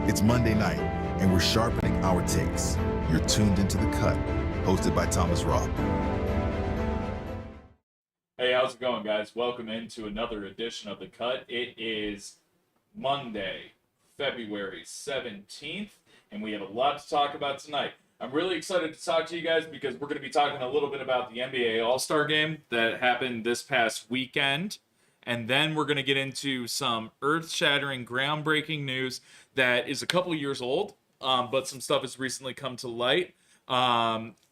It's Monday night, and we're sharpening our takes. You're tuned into The Cut, hosted by Thomas Robb. Hey, how's it going, guys? Welcome into another edition of The Cut. It is Monday, February 17th, and we have a lot to talk about tonight. I'm really excited to talk to you guys because we're going to be talking a little bit about the NBA All-Star Game that happened this past weekend. And then we're going to get into some earth-shattering, groundbreaking news that is a couple years old, but some stuff has recently come to light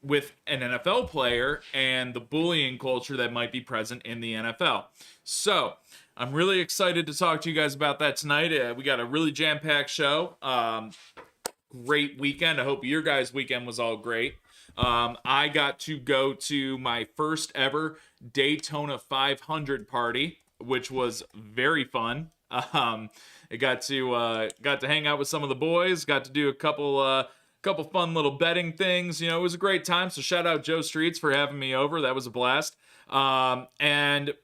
with an NFL player and the bullying culture that might be present in the NFL. So I'm really excited to talk to you guys about that tonight. We got a really jam-packed show. Great weekend. I hope your guys' weekend was all great. I got to go to my first ever Daytona 500 party, which was very fun. I got to hang out with some of the boys, got to do a couple fun little betting things. You know, it was a great time. So shout out Joe Streets for having me over. That was a blast. And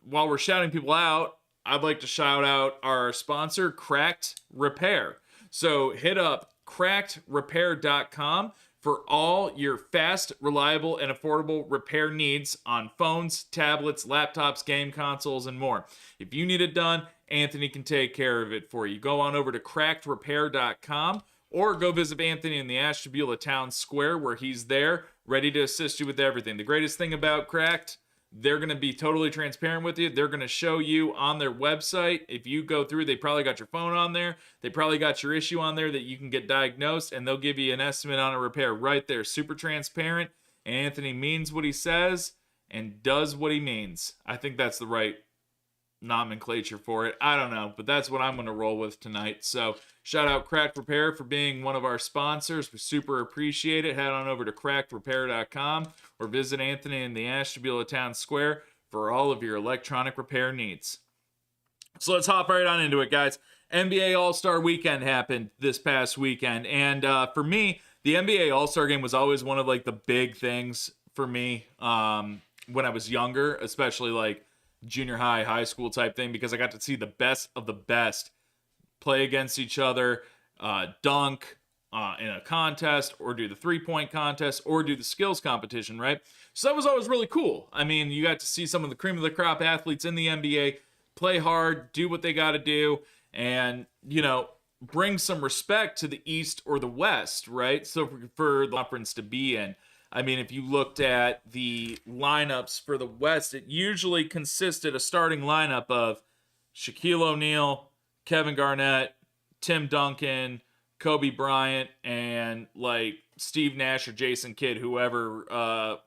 while we're shouting people out, I'd like to shout out our sponsor, Cracked Repair. So hit up crackedrepair.com for all your fast, reliable, and affordable repair needs on phones, tablets, laptops, game consoles, and more. If you need it done, Anthony can take care of it for you. Go on over to crackedrepair.com or go visit Anthony in the Ashtabula Town Square where he's there, ready to assist you with everything. The greatest thing about Cracked, they're going to be totally transparent with you. They're going to show you on their website. If you go through, they probably got your phone on there. They probably got your issue on there that you can get diagnosed, and they'll give you an estimate on a repair right there. Super transparent. And Anthony means what he says and does what he means. I think that's the right nomenclature for it. I don't know, but that's what I'm going to roll with tonight. So shout out Cracked Repair for being one of our sponsors. We super appreciate it. Head on over to crackedrepair.com or visit Anthony in the Ashtabula Town Square for all of your electronic repair needs. So let's hop right on into it, guys. NBA All-Star Weekend happened this past weekend, and for me, the NBA All-Star Game was always one of like the big things for me when I was younger, especially like junior high, high school type thing, because I got to see the best of the best play against each other, dunk in a contest, or do the three-point contest, or do the skills competition, right? So that was always really cool. I mean, you got to see some of the cream of the crop athletes in the NBA play hard, do what they got to do, and, you know, bring some respect to the East or the West, right? So for the conference to be in. I mean, if you looked at the lineups for the West, it usually consisted a starting lineup of Shaquille O'Neal, Kevin Garnett, Tim Duncan, Kobe Bryant, and like Steve Nash or Jason Kidd, whoever.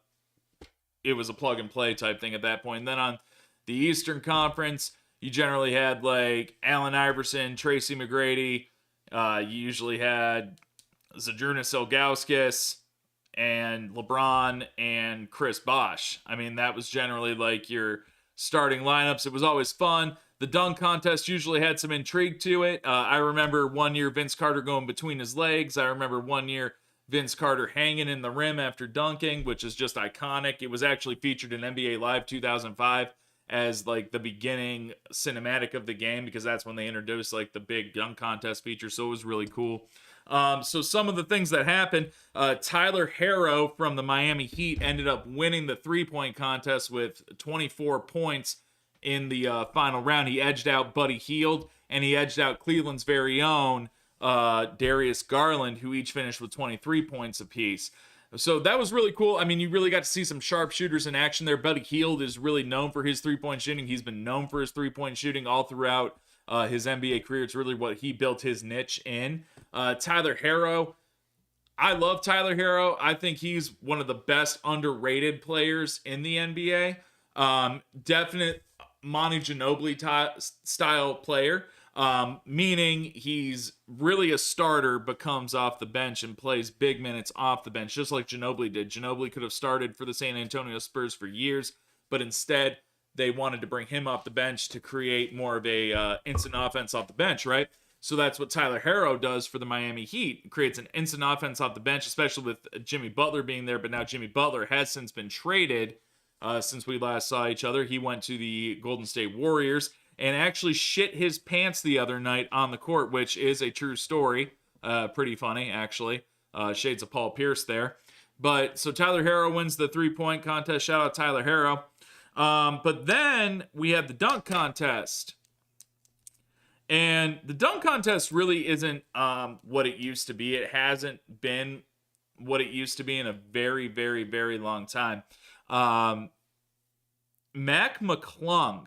It was a plug and play type thing at that point. And then on the Eastern Conference, you generally had like Allen Iverson, Tracy McGrady. You usually had Zydrunas Ilgauskas and LeBron and Chris Bosh. I mean, that was generally like your starting lineups. It was always fun. The dunk contest usually had some intrigue to it. I remember one year Vince Carter going between his legs. I remember one year Vince Carter hanging in the rim after dunking, which is just iconic. It was actually featured in NBA Live 2005 as like the beginning cinematic of the game, because that's when they introduced like the big dunk contest feature. So it was really cool. So some of the things that happened, Tyler Herro from the Miami Heat ended up winning the three-point contest with 24 points in the final round. He edged out Buddy Hield, and he edged out Cleveland's very own Darius Garland, who each finished with 23 points apiece. So that was really cool. I mean, you really got to see some sharpshooters in action there. Buddy Hield is really known for his three-point shooting. He's been known for his three-point shooting all throughout his NBA career. It's really what he built his niche in. Tyler Herro, I love Tyler Herro. I think he's one of the best underrated players in the NBA. Definite Monty Ginobili style player, meaning he's really a starter, but comes off the bench and plays big minutes off the bench, just like Ginobili did. Ginobili could have started for the San Antonio Spurs for years, but instead they wanted to bring him off the bench to create more of a instant offense off the bench, right? So that's what Tyler Herro does for the Miami Heat. It creates an instant offense off the bench, especially with Jimmy Butler being there. But now Jimmy Butler has since been traded since we last saw each other. He went to the Golden State Warriors. and actually shit his pants the other night on the court, which is a true story. Pretty funny, actually. Shades of Paul Pierce there. But so Tyler Herro wins the 3-point contest. Shout out Tyler Herro. But then we have the dunk contest. And the dunk contest really isn't what it used to be. It hasn't been what it used to be in a very, very, very long time. Mac McClung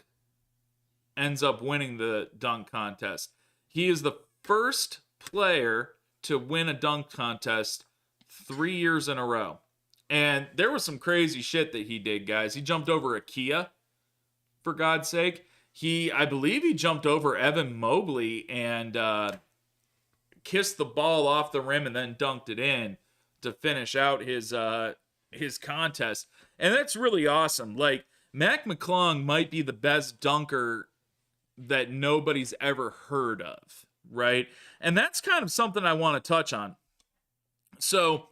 ends up winning the dunk contest. He is the first player to win a dunk contest 3 years in a row. And there was some crazy shit that he did, guys. He jumped over a Kia, for God's sake. I believe he jumped over Evan Mobley and kissed the ball off the rim and then dunked it in to finish out his contest. And that's really awesome. Like, Mac McClung might be the best dunker that nobody's ever heard of, right? And that's kind of something I want to touch on. So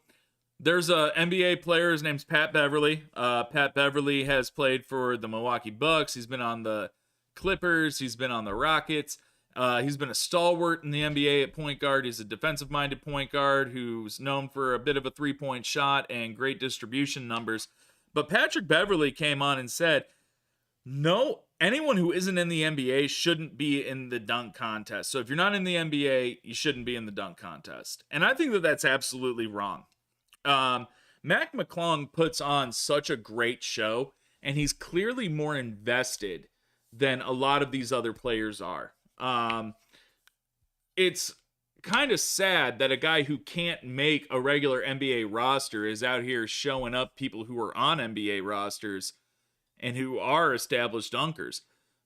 there's a NBA player. His name's Pat Beverly. Pat Beverly has played for the Milwaukee Bucks. He's been on the Clippers. He's been on the Rockets. He's been a stalwart in the NBA at point guard. He's a defensive-minded point guard who's known for a bit of a three-point shot and great distribution numbers. But Patrick Beverly came on and said, no, anyone who isn't in the NBA shouldn't be in the dunk contest. So if you're not in the NBA, you shouldn't be in the dunk contest. And I think that that's absolutely wrong. Mac McClung puts on such a great show, and he's clearly more invested than a lot of these other players are. It's kind of sad that a guy who can't make a regular NBA roster is out here showing up people who are on NBA rosters and who are established dunkers.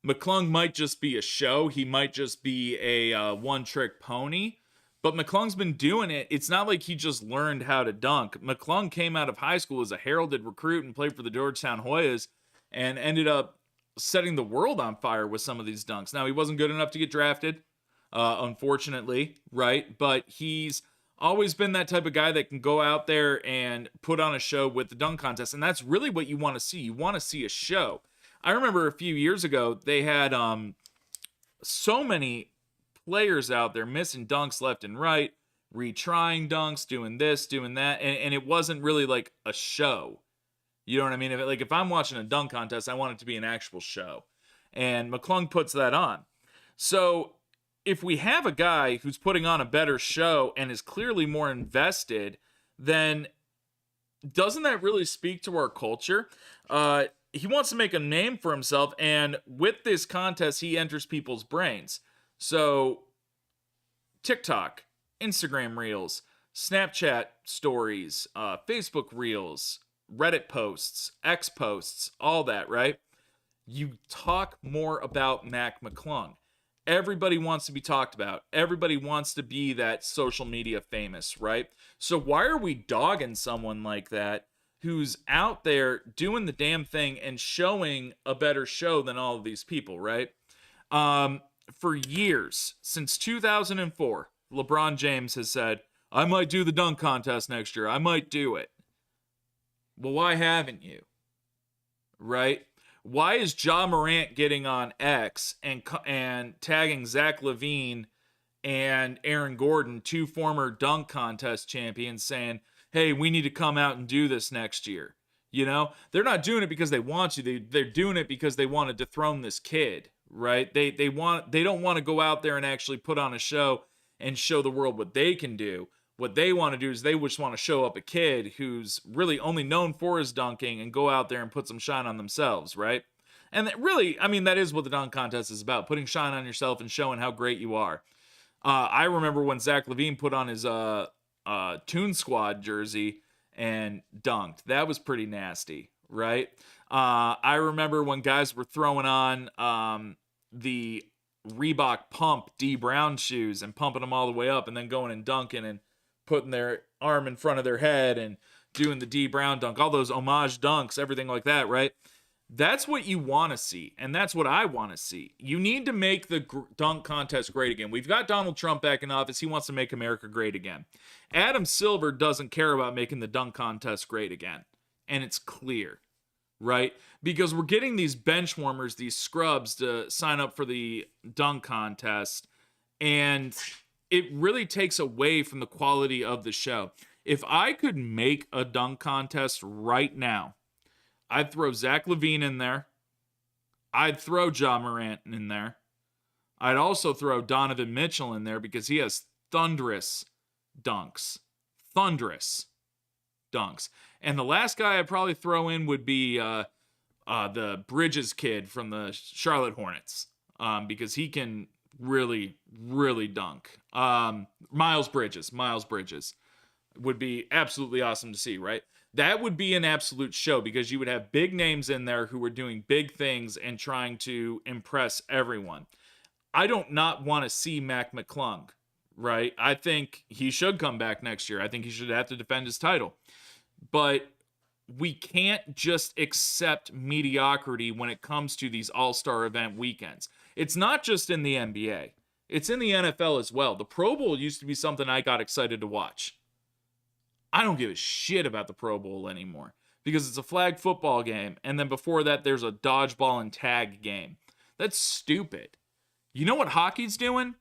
McClung might just be a show. He might just be a one-trick pony. But McClung's been doing it. It's not like he just learned how to dunk. McClung came out of high school as a heralded recruit and played for the Georgetown Hoyas and ended up setting the world on fire with some of these dunks. Now, he wasn't good enough to get drafted, unfortunately, right? But he's always been that type of guy that can go out there and put on a show with the dunk contest. And that's really what you want to see. You want to see a show. I remember a few years ago, they had so many players out there missing dunks left and right, retrying dunks, doing this, doing that, and it wasn't really like a show. You know what I mean? If I'm watching a dunk contest, I want it to be an actual show. And McClung puts that on. So if we have a guy who's putting on a better show and is clearly more invested, then doesn't that really speak to our culture? He wants to make a name for himself, and with this contest, he enters people's brains. So, TikTok, Instagram Reels, Snapchat Stories, Facebook Reels, Reddit posts, X posts, all that, right? You talk more about Mac McClung. Everybody wants to be talked about. Everybody wants to be that social media famous, right? So why are we dogging someone like that who's out there doing the damn thing and showing a better show than all of these people, right? For years, since 2004, LeBron James has said, I might do the dunk contest next year. I might do it. Well, why haven't you? Right? Why is Ja Morant getting on X and tagging Zach LaVine and Aaron Gordon, two former dunk contest champions, saying, hey, we need to come out and do this next year? You know, they're not doing it because they want to. They're doing it because they want to dethrone this kid, right? They don't want to go out there and actually put on a show and show the world what they can do. What they want to do is they just want to show up a kid who's really only known for his dunking and go out there and put some shine on themselves, right? And that really, I mean, that is what the dunk contest is about, putting shine on yourself and showing how great you are. I remember when Zach LaVine put on his Toon Squad jersey and dunked. That was pretty nasty, right? I remember when guys were throwing on the Reebok Pump D Brown shoes and pumping them all the way up and then going and dunking and putting their arm in front of their head and doing the D Brown dunk, all those homage dunks, everything like that, right? That's what you want to see, and that's what I want to see. You need to make the dunk contest great again. We've got Donald Trump back in office. He wants to make America great again. Adam Silver doesn't care about making the dunk contest great again, and it's clear, right? Because we're getting these bench warmers, these scrubs to sign up for the dunk contest, and it really takes away from the quality of the show. If I could make a dunk contest right now, I'd throw Zach LaVine in there. I'd throw Ja Morant in there. I'd also throw Donovan Mitchell in there because he has thunderous dunks. Thunderous dunks. And the last guy I'd probably throw in would be the Bridges kid from the Charlotte Hornets, because he can really, really dunk. Miles Bridges would be absolutely awesome to see, right? That would be an absolute show because you would have big names in there who were doing big things and trying to impress everyone. I don't not want to see Mac McClung, right? I think he should come back next year. I think he should have to defend his title. But we can't just accept mediocrity when it comes to these all-star event weekends. It's not just in the NBA. It's in the NFL as well. The Pro Bowl used to be something I got excited to watch. I don't give a shit about the Pro Bowl anymore because it's a flag football game. And then before that, there's a dodgeball and tag game. That's stupid. You know what hockey's doing?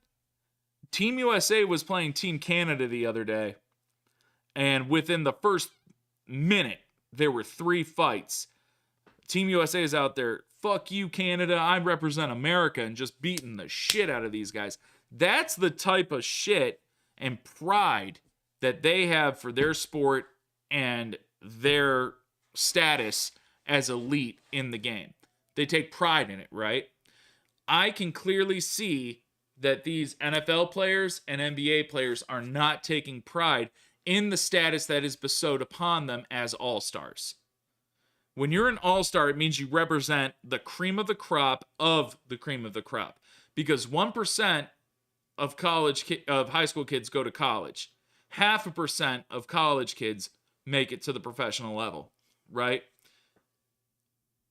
Team USA was playing Team Canada the other day. And within the first minute, there were 3 fights. Team USA is out there, fuck you, Canada, I represent America, and just beating the shit out of these guys. That's the type of shit and pride that they have for their sport and their status as elite in the game. They take pride in it, right? I can clearly see that these NFL players and NBA players are not taking pride in the status that is bestowed upon them as all-stars. When you're an all-star, it means you represent the cream of the crop of the cream of the crop. Because 1% of high school kids go to college. 0.5% of college kids make it to the professional level, right?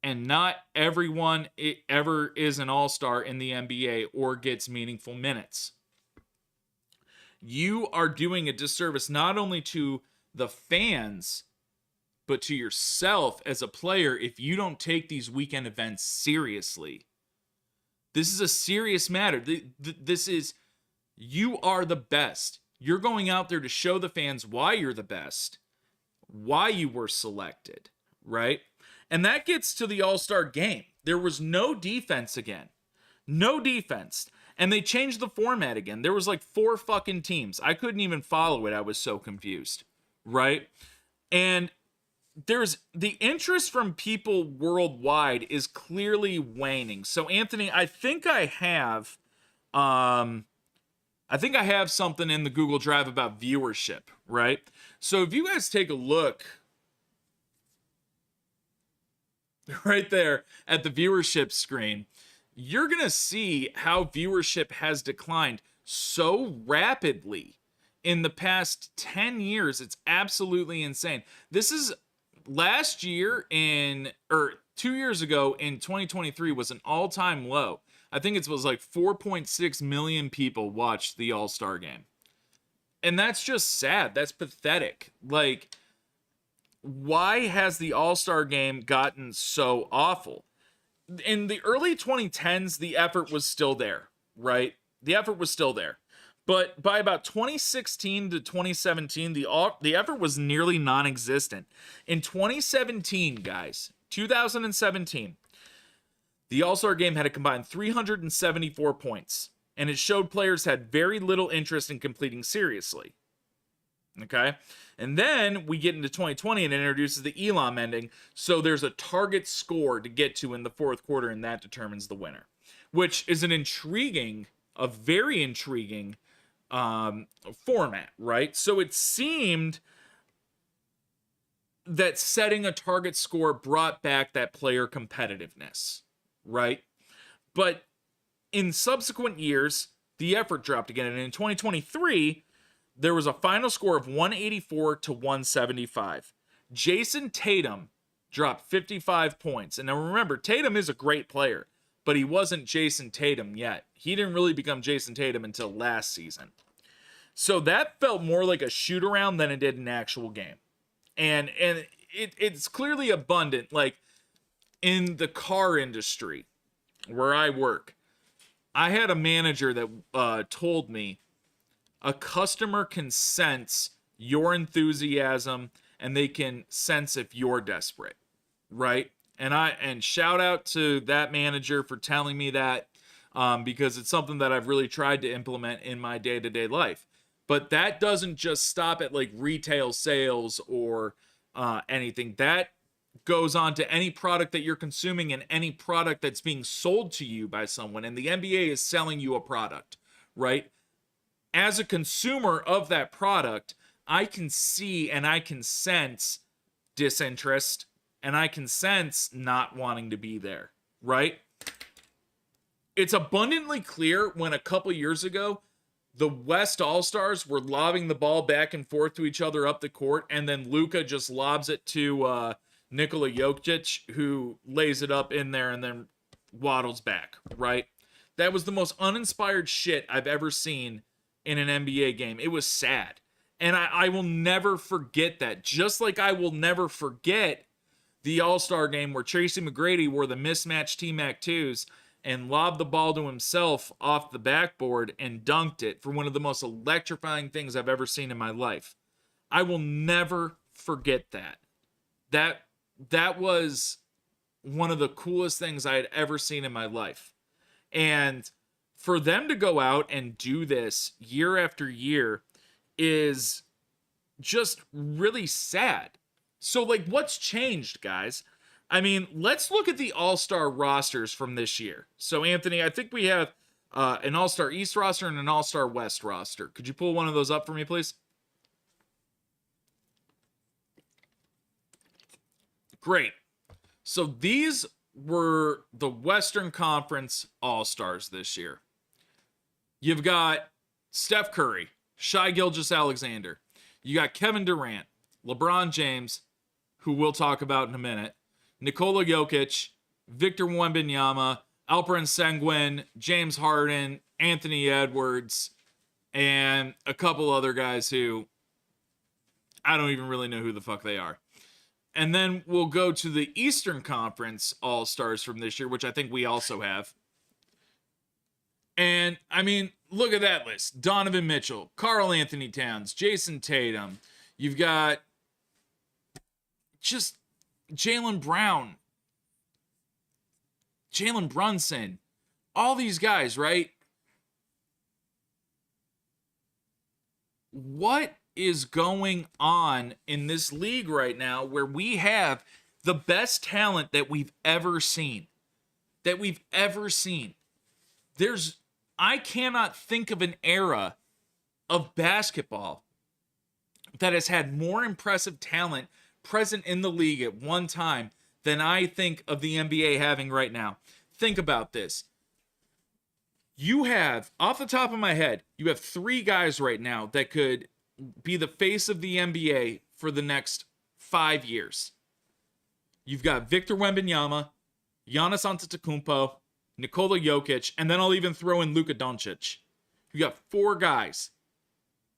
And not everyone ever is an all-star in the NBA or gets meaningful minutes. You are doing a disservice not only to the fans, but to yourself as a player if you don't take these weekend events seriously. This is a serious matter. This is, you are the best. You're going out there to show the fans why you're the best, why you were selected, right? And that gets to the All-Star game. There was no defense again. No defense. And they changed the format again. There was like 4 fucking teams. I couldn't even follow it. I was so confused, right? And there's the interest from people worldwide is clearly waning. So Anthony, I think I have something in the Google Drive about viewership, right? So if you guys take a look right there at the viewership screen, you're going to see how viewership has declined so rapidly in the past 10 years. It's absolutely insane. This is last year 2 years ago in 2023 was an all-time low. I think it was like 4.6 million people watched the All-Star game. And that's just sad. That's pathetic. Like, why has the All-Star game gotten so awful? In the early 2010s, the effort was still there, right? The effort was still there. But by about 2016 to 2017, the effort was nearly non-existent. In 2017, guys, 2017, the All-Star game had a combined 374 points, and it showed players had very little interest in completing seriously. Okay? And then we get into 2020 and it introduces the Elam ending, so there's a target score to get to in the fourth quarter, and that determines the winner, which is a very intriguing format, right? So it seemed that setting a target score brought back that player competitiveness, right? But in subsequent years, the effort dropped again. And in 2023, there was a final score of 184 to 175. Jason Tatum dropped 55 points. And now remember, Tatum is a great player, but he wasn't Jason Tatum yet. He didn't really become Jason Tatum until last season. So that felt more like a shoot around than it did an actual game. And it's clearly abundant. Like, in the car industry where I work, I had a manager that told me a customer can sense your enthusiasm and they can sense if you're desperate, right? And shout out to that manager for telling me that, because it's something that I've really tried to implement in my day-to-day life. But that doesn't just stop at like retail sales or anything. That goes on to any product that you're consuming and any product that's being sold to you by someone. And the NBA is selling you a product, right? As a consumer of that product, I can see and I can sense disinterest and I can sense not wanting to be there, right? It's abundantly clear when a couple years ago, the West All-Stars were lobbing the ball back and forth to each other up the court, and then Luka just lobs it to Nikola Jokic, who lays it up in there and then waddles back, right? That was the most uninspired shit I've ever seen in an NBA game. It was sad. And I will never forget that. Just like I will never forget the All-Star game where Tracy McGrady wore the mismatched T-Mac 2s and lobbed the ball to himself off the backboard and dunked it for one of the most electrifying things I've ever seen in my life. I will never forget that. That was one of the coolest things I had ever seen in my life. And for them to go out and do this year after year is just really sad. So, like, what's changed, guys? I mean, let's look at the All-Star rosters from this year. So, Anthony, I think we have an All-Star East roster and an All-Star West roster. Could you pull one of those up for me, please? Great. So, these were the Western Conference All-Stars this year. You've got Steph Curry, Shai Gilgeous-Alexander. You got Kevin Durant, LeBron James, who we'll talk about in a minute, Nikola Jokic, Victor Wembanyama, Alperen Sengun, James Harden, Anthony Edwards, and a couple other guys who I don't even really know who the fuck they are. And then we'll go to the Eastern Conference All-Stars from this year, which I think we also have. And, I mean, look at that list. Donovan Mitchell, Karl Anthony Towns, Jason Tatum. You've got just Jaylen Brown, Jalen Brunson, all these guys, right? What is going on in this league right now where we have the best talent that we've ever seen? I cannot think of an era of basketball that has had more impressive talent present in the league at one time than I think of the NBA having right now. Think about this. You have, off the top of my head, you have 3 guys right now that could be the face of the NBA for the next 5 years. You've got Victor Wembanyama, Giannis Antetokounmpo, Nikola Jokic, and then I'll even throw in Luka Doncic. You got 4 guys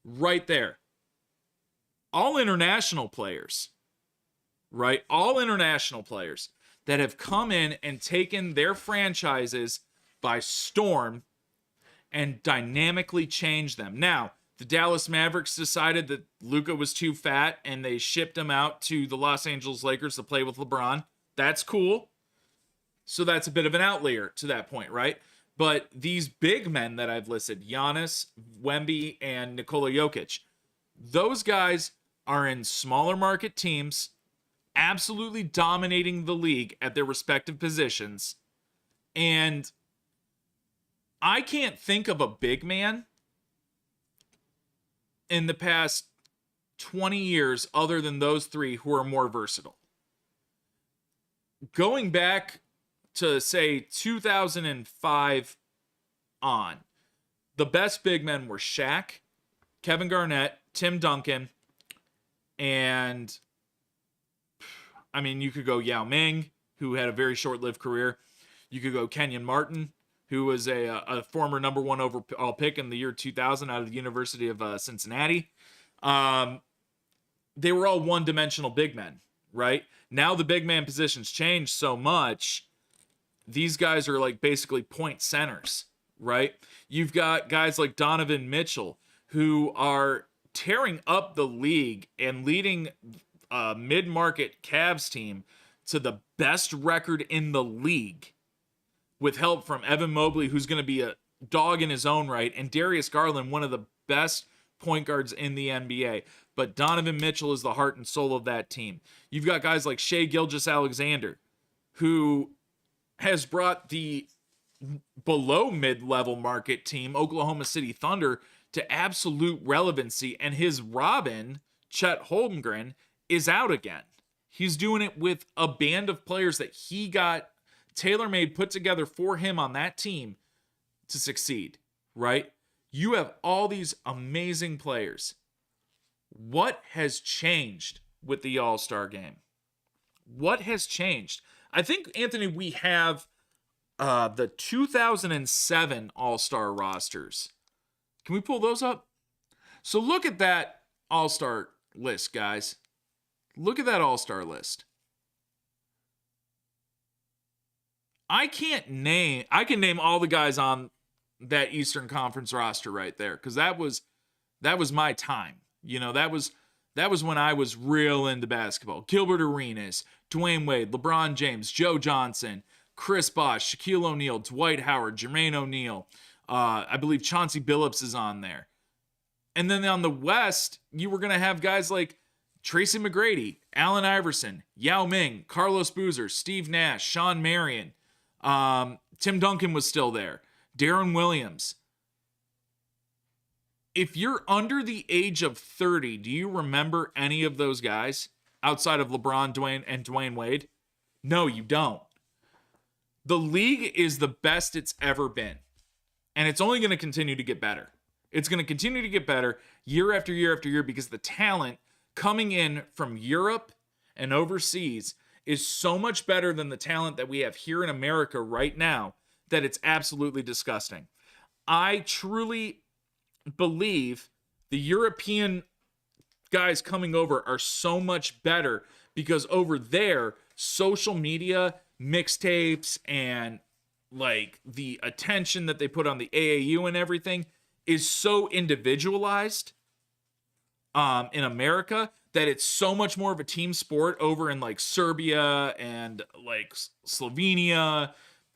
right there. All international players, right? All international players that have come in and taken their franchises by storm and dynamically changed them. Now, the Dallas Mavericks decided that Luka was too fat and they shipped him out to the Los Angeles Lakers to play with LeBron. That's cool. So that's a bit of an outlier to that point, right? But these big men that I've listed, Giannis, Wemby, and Nikola Jokic, those guys are in smaller market teams, absolutely dominating the league at their respective positions. And I can't think of a big man in the past 20 years other than those 3 who are more versatile. Going back to, say, 2005 on, the best big men were Shaq, Kevin Garnett, Tim Duncan, and, I mean, you could go Yao Ming, who had a very short-lived career. You could go Kenyon Martin, who was a former number 1 overall pick in the year 2000 out of the University of Cincinnati. They were all one-dimensional big men, right? Now the big man positions changed so much. These guys are like basically point centers, right? You've got guys like Donovan Mitchell who are tearing up the league and leading a mid-market Cavs team to the best record in the league with help from Evan Mobley, who's going to be a dog in his own right, and Darius Garland, one of the best point guards in the NBA. But Donovan Mitchell is the heart and soul of that team. You've got guys like Shai Gilgeous-Alexander, who has brought the below mid-level market team, Oklahoma City Thunder, to absolute relevancy, and his Robin, Chet Holmgren, is out again. He's doing it with a band of players that he got tailor-made, put together for him on that team to succeed, right? You have all these amazing players. What has changed with the All-Star game? What has changed? I think, Anthony, we have the 2007 All-Star rosters. Can we pull those up? So look at that All-Star list, guys. Look at that All-Star list. I can name all the guys on that Eastern Conference roster right there, because that was my time. You know, that was when I was real into basketball. Gilbert Arenas, Dwayne Wade, LeBron James, Joe Johnson, Chris Bosh, Shaquille O'Neal, Dwight Howard, Jermaine O'Neal. I believe Chauncey Billups is on there. And then on the West, you were going to have guys like Tracy McGrady, Allen Iverson, Yao Ming, Carlos Boozer, Steve Nash, Sean Marion. Tim Duncan was still there. Darren Williams. If you're under the age of 30, do you remember any of those guys outside of LeBron, Dwayne Wade? No, you don't. The league is the best it's ever been. And it's only going to continue to get better. It's going to continue to get better year after year after year because the talent coming in from Europe and overseas is so much better than the talent that we have here in America right now that it's absolutely disgusting. I truly believe the European guys coming over are so much better because over there, social media, mixtapes, and like the attention that they put on the AAU and everything is so individualized in America that it's so much more of a team sport over in like Serbia and like Slovenia,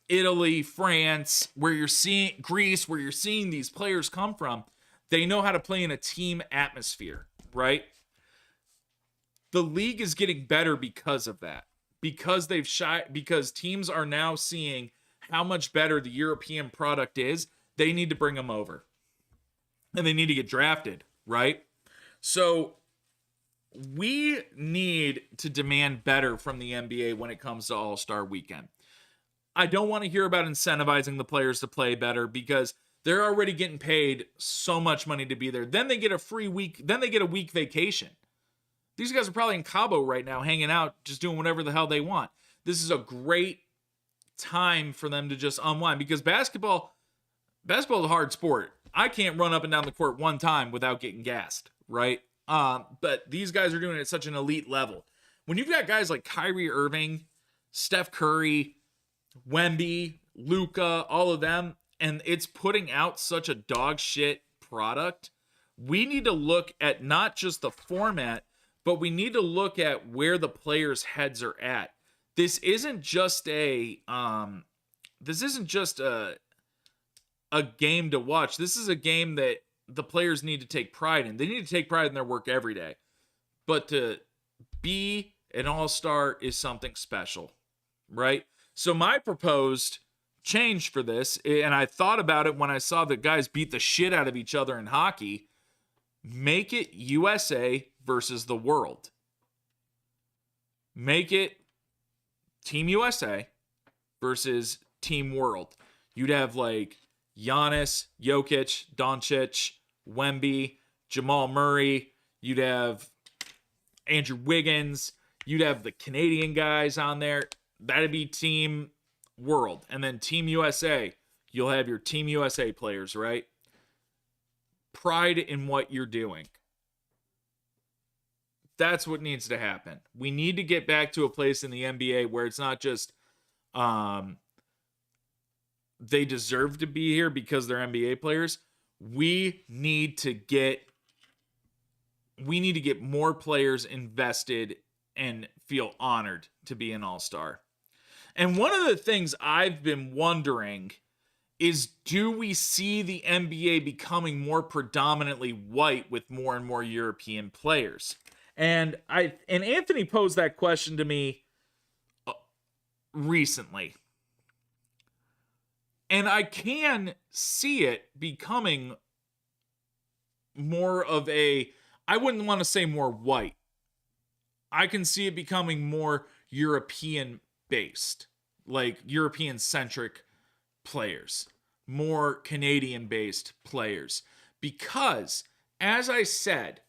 Italy, France, where you're seeing Greece, where you're seeing these players come from. They know how to play in a team atmosphere, right? The league is getting better because of that. Because because teams are now seeing how much better the European product is, they need to bring them over. And they need to get drafted, right? So we need to demand better from the NBA when it comes to All-Star Weekend. I don't want to hear about incentivizing the players to play better because they're already getting paid so much money to be there. Then they get a free week. Then they get a week vacation. These guys are probably in Cabo right now, hanging out, just doing whatever the hell they want. This is a great time for them to just unwind because basketball is a hard sport. I can't run up and down the court one time without getting gassed, right? But these guys are doing it at such an elite level. When you've got guys like Kyrie Irving, Steph Curry, Wemby, Luka, all of them, and it's putting out such a dog shit product, we need to look at not just the format, but we need to look at where the players' heads are at. This isn't just a game to watch. This is a game that the players need to take pride in. They need to take pride in their work every day. But to be an all-star is something special, right? So my proposed change for this, and I thought about it when I saw the guys beat the shit out of each other in hockey, make it USA versus the world. Make it Team USA versus Team World. You'd have like Giannis, Jokic, Doncic, Wemby, Jamal Murray. You'd have Andrew Wiggins. You'd have the Canadian guys on there. That'd be Team World. And then Team USA. You'll have your Team USA players, right? Pride in what you're doing. That's what needs to happen. We need to get back to a place in the NBA where it's not just they deserve to be here because they're NBA players. We need to get more players invested and feel honored to be an all-star. And one of the things I've been wondering is, do we see the NBA becoming more predominantly white with more and more European players? And Anthony posed that question to me recently. And I can see it becoming more of a, I wouldn't want to say more white. I can see it becoming more European based, like European centric players, more Canadian based players. Because, as I said,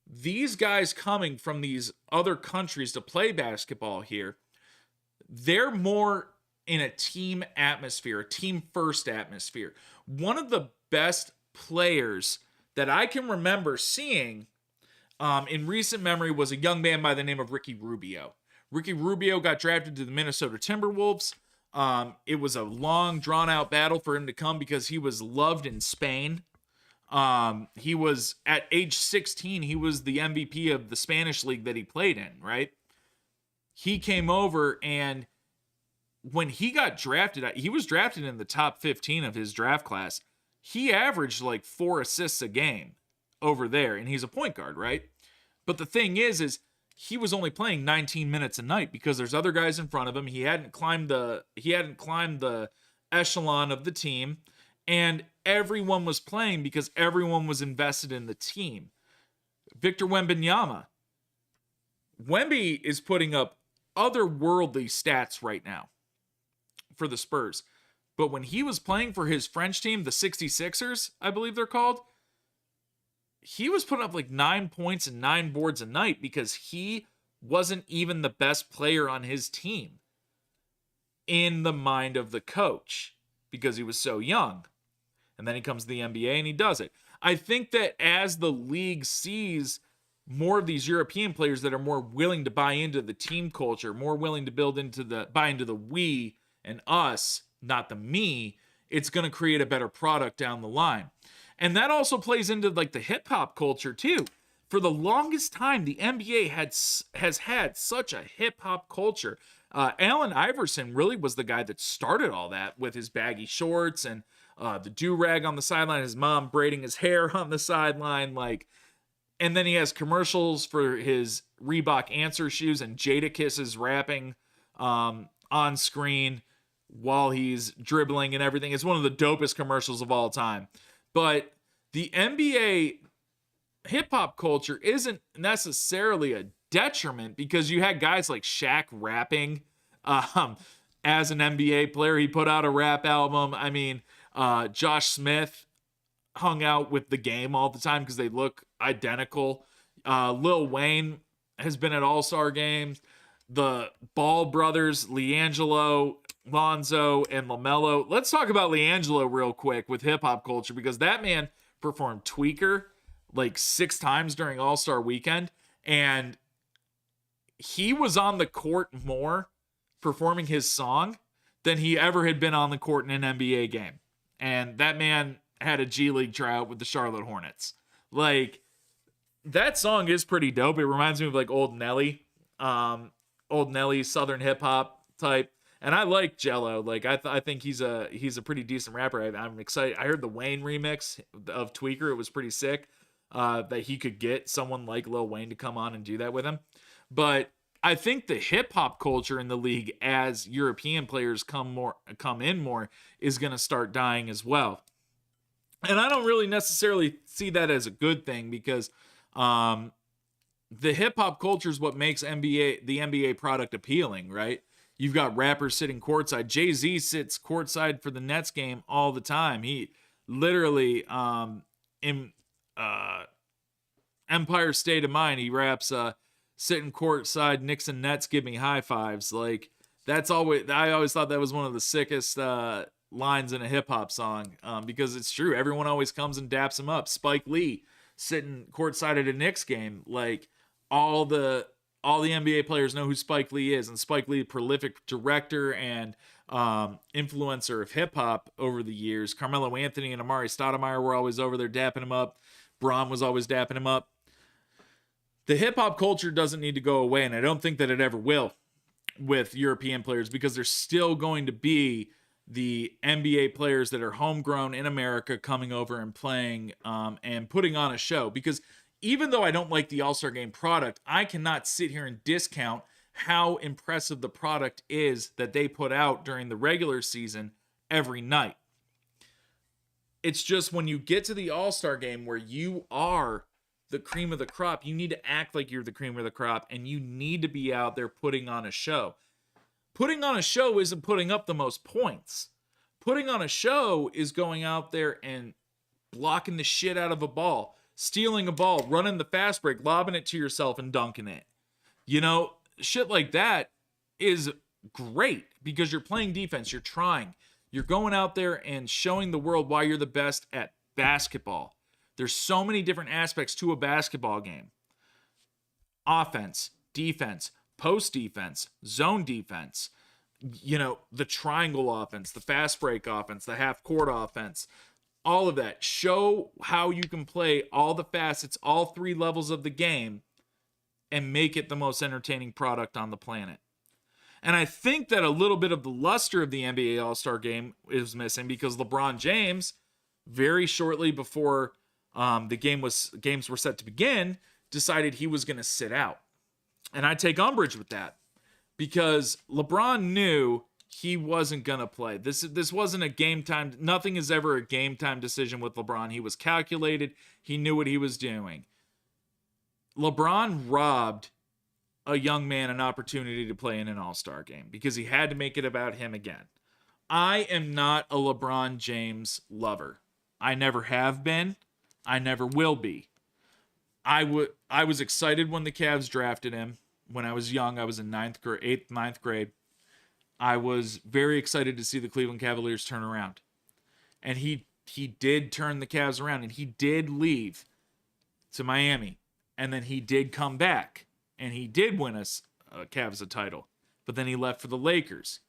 these guys coming from these other countries to play basketball here, they're more in a team atmosphere, a team first atmosphere. One of the best players that I can remember seeing in recent memory was a young man by the name of Ricky Rubio. Ricky Rubio got drafted to the Minnesota Timberwolves. It was a long, drawn-out battle for him to come because he was loved in Spain. He was, at age 16, he was the MVP of the Spanish league that he played in, right? He came over, and when he got drafted, he was drafted in the top 15 of his draft class. He averaged like 4 assists a game over there, and he's a point guard, right? But the thing is he was only playing 19 minutes a night because there's other guys in front of him. He hadn't climbed the echelon of the team, and everyone was playing because everyone was invested in the team. Victor Wembanyama. Wemby is putting up otherworldly stats right now for the Spurs. But when he was playing for his French team, the 66ers, I believe they're called, he was putting up like 9 points and 9 boards a night because he wasn't even the best player on his team in the mind of the coach because he was so young. And then he comes to the NBA and he does it. I think that as the league sees more of these European players that are more willing to buy into the team culture, more willing to buy into the we and us, not the me, it's going to create a better product down the line. And that also plays into like the hip hop culture too. For the longest time, the NBA has had such a hip hop culture. Allen Iverson really was the guy that started all that with his baggy shorts and the do-rag on the sideline, his mom braiding his hair on the sideline, and then he has commercials for his Reebok Answer shoes, and Jadakiss is rapping on screen while he's dribbling and everything. It's one of the dopest commercials of all time. But the NBA hip-hop culture isn't necessarily a detriment because you had guys like Shaq rapping as an NBA player. He put out a rap album. I mean, Josh Smith hung out with The Game all the time because they look identical. Lil Wayne has been at All-Star games. The Ball brothers, LiAngelo, Lonzo, and LaMelo. Let's talk about LiAngelo real quick with hip-hop culture because that man performed Tweaker like 6 times during All-Star weekend, and he was on the court more performing his song than he ever had been on the court in an NBA game. And that man had a G League tryout with the Charlotte Hornets. Like, that song is pretty dope. It reminds me of like Old Nelly, Southern hip hop type. And I like Jello. Like, I think he's a pretty decent rapper. I'm excited. I heard the Wayne remix of Tweaker. It was pretty sick that he could get someone like Lil Wayne to come on and do that with him. But I think the hip hop culture in the league, as European players come in more, is going to start dying as well. And I don't really necessarily see that as a good thing because the hip hop culture is what makes the NBA product appealing, right? You've got rappers sitting courtside. Jay-Z sits courtside for the Nets game all the time. He literally in Empire State of Mind, he raps sitting courtside, Knicks and Nets give me high fives. Like, I always thought that was one of the sickest lines in a hip hop song because it's true. Everyone always comes and daps him up. Spike Lee sitting courtside at a Knicks game. Like, all the NBA players know who Spike Lee is, and Spike Lee, prolific director and influencer of hip hop over the years. Carmelo Anthony and Amari Stoudemire were always over there dapping him up. Braun was always dapping him up. The hip hop culture doesn't need to go away, and I don't think that it ever will with European players, because there's still going to be the NBA players that are homegrown in America coming over and playing and putting on a show. Because even though I don't like the All-Star Game product, I cannot sit here and discount how impressive the product is that they put out during the regular season every night. It's just when you get to the All-Star Game where you are the cream of the crop, you need to act like you're the cream of the crop, and you need to be out there putting on a show. Putting on a show isn't putting up the most points. Putting on a show is going out there and blocking the shit out of a ball, stealing a ball, running the fast break, lobbing it to yourself and dunking it. You know, shit like that is great because you're playing defense, you're trying. You're going out there and showing the world why you're the best at basketball. There's so many different aspects to a basketball game. Offense, defense, post defense, zone defense, you know, the triangle offense, the fast break offense, the half court offense, all of that. Show how you can play all the facets, all three levels of the game, and make it the most entertaining product on the planet. And I think that a little bit of the luster of the NBA All-Star Game is missing because LeBron James, very shortly before the games were set to begin, decided he was going to sit out. And I take umbrage with that because LeBron knew he wasn't going to play. This wasn't a game time. Nothing is ever a game time decision with LeBron. He was calculated. He knew what he was doing. LeBron robbed a young man an opportunity to play in an All-Star game because he had to make it about him again. I am not a LeBron James lover. I never have been. I never will be. I was excited when the Cavs drafted him. When I was young, I was in 8th, 9th grade. I was very excited to see the Cleveland Cavaliers turn around. And he did turn the Cavs around, and he did leave to Miami. And then he did come back, and he did win us Cavs a title. But then he left for the Lakers.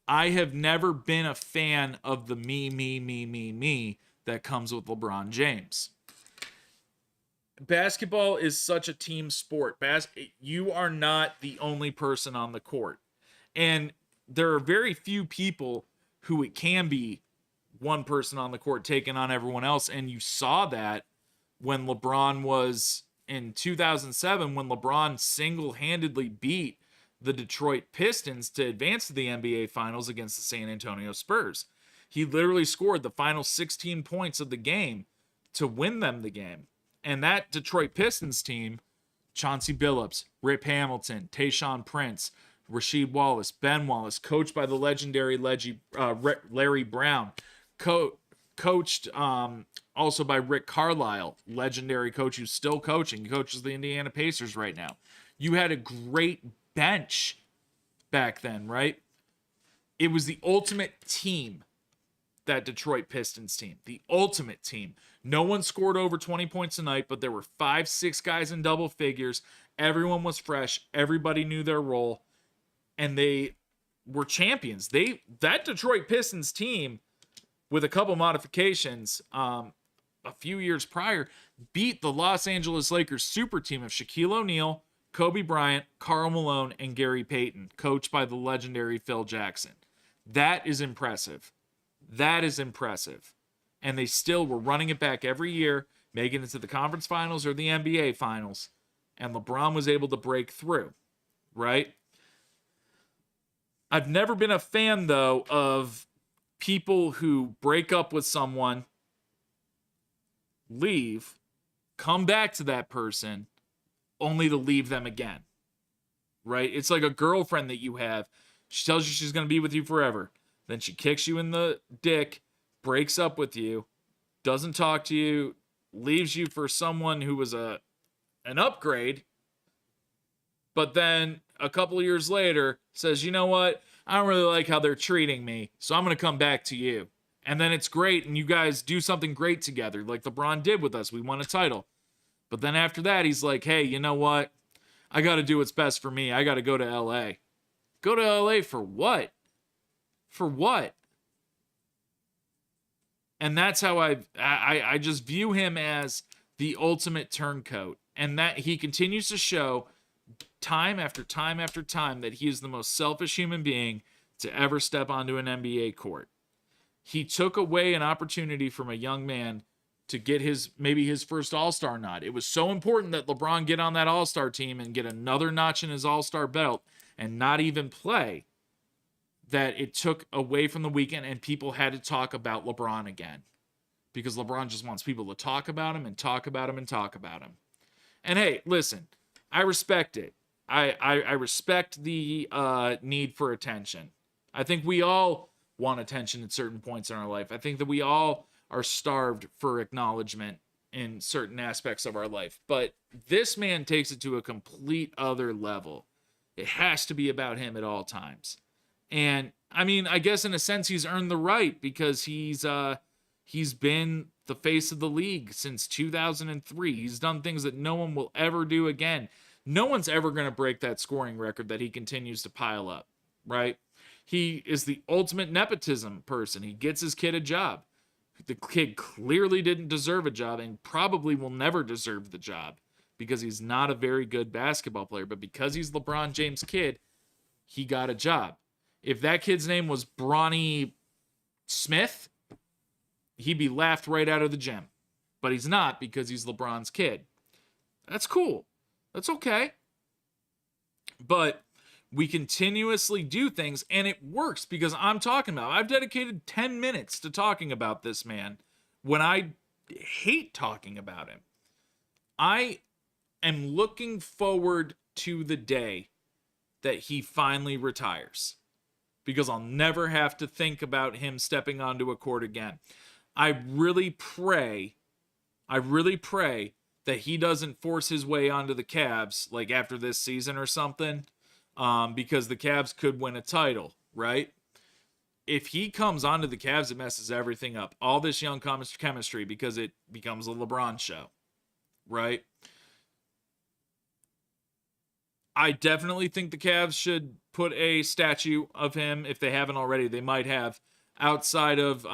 I have never been a fan of the me that comes with LeBron James. Basketball is such a team sport. You are not the only person on the court. And there are very few people who it can be one person on the court taking on everyone else. And you saw that when LeBron was in 2007, when LeBron single-handedly beat the Detroit Pistons to advance to the NBA Finals against the San Antonio Spurs. He literally scored the final 16 points of the game to win them the game. And that Detroit Pistons team, Chauncey Billups, Rip Hamilton, Tayshaun Prince, Rasheed Wallace, Ben Wallace, coached by the legendary Larry Brown, coached also by Rick Carlisle, legendary coach who's still coaching. He coaches the Indiana Pacers right now. You had a great bench back then, right? It was the ultimate team, that Detroit Pistons team. The ultimate team. No one scored over 20 points a night, but there were 5-6 guys in double figures. Everyone was fresh. Everybody knew their role. And they were champions. That Detroit Pistons team, with a couple modifications, a few years prior, beat the Los Angeles Lakers super team of Shaquille O'Neal, Kobe Bryant, Karl Malone, and Gary Payton, coached by the legendary Phil Jackson. That is impressive. That is impressive. And they still were running it back every year, making it to the conference finals or the NBA finals. And LeBron was able to break through, right? I've never been a fan, though, of people who break up with someone, leave, come back to that person, only to leave them again, right? It's like a girlfriend that you have. She tells you she's going to be with you forever. Then she kicks you in the dick, breaks up with you, doesn't talk to you, leaves you for someone who was an upgrade, but then a couple of years later says, you know what? I don't really like how they're treating me, so I'm going to come back to you. And then it's great, and you guys do something great together, like LeBron did with us. We won a title. But then after that, he's like, hey, you know what? I got to do what's best for me. I got to go to LA. Go to LA for what? For what? And that's how I just view him as the ultimate turncoat. And that he continues to show time after time after time that he is the most selfish human being to ever step onto an NBA court. He took away an opportunity from a young man to get maybe his first All-Star nod. It was so important that LeBron get on that All-Star team and get another notch in his All-Star belt and not even play, that it took away from the weekend and people had to talk about LeBron again. Because LeBron just wants people to talk about him and talk about him and talk about him. And hey, listen, I respect it. I respect the need for attention. I think we all want attention at certain points in our life. I think that we all are starved for acknowledgement in certain aspects of our life. But this man takes it to a complete other level. It has to be about him at all times. And I mean, I guess in a sense he's earned the right because he's been the face of the league since 2003. He's done things that no one will ever do again. No one's ever going to break that scoring record that he continues to pile up, right? He is the ultimate nepotism person. He gets his kid a job. The kid clearly didn't deserve a job and probably will never deserve the job because he's not a very good basketball player. But because he's LeBron James' kid, he got a job. If that kid's name was Bronny Smith, he'd be laughed right out of the gym. But he's not because he's LeBron's kid. That's cool. That's okay. But we continuously do things, and it works because I'm talking about. I've dedicated 10 minutes to talking about this man when I hate talking about him. I am looking forward to the day that he finally retires because I'll never have to think about him stepping onto a court again. I really pray that he doesn't force his way onto the Cavs like after this season or something. Because the Cavs could win a title, right? If he comes onto the Cavs, it messes everything up. All this young chemistry because it becomes a LeBron show, right? I definitely think the Cavs should put a statue of him, if they haven't already. They might have, outside of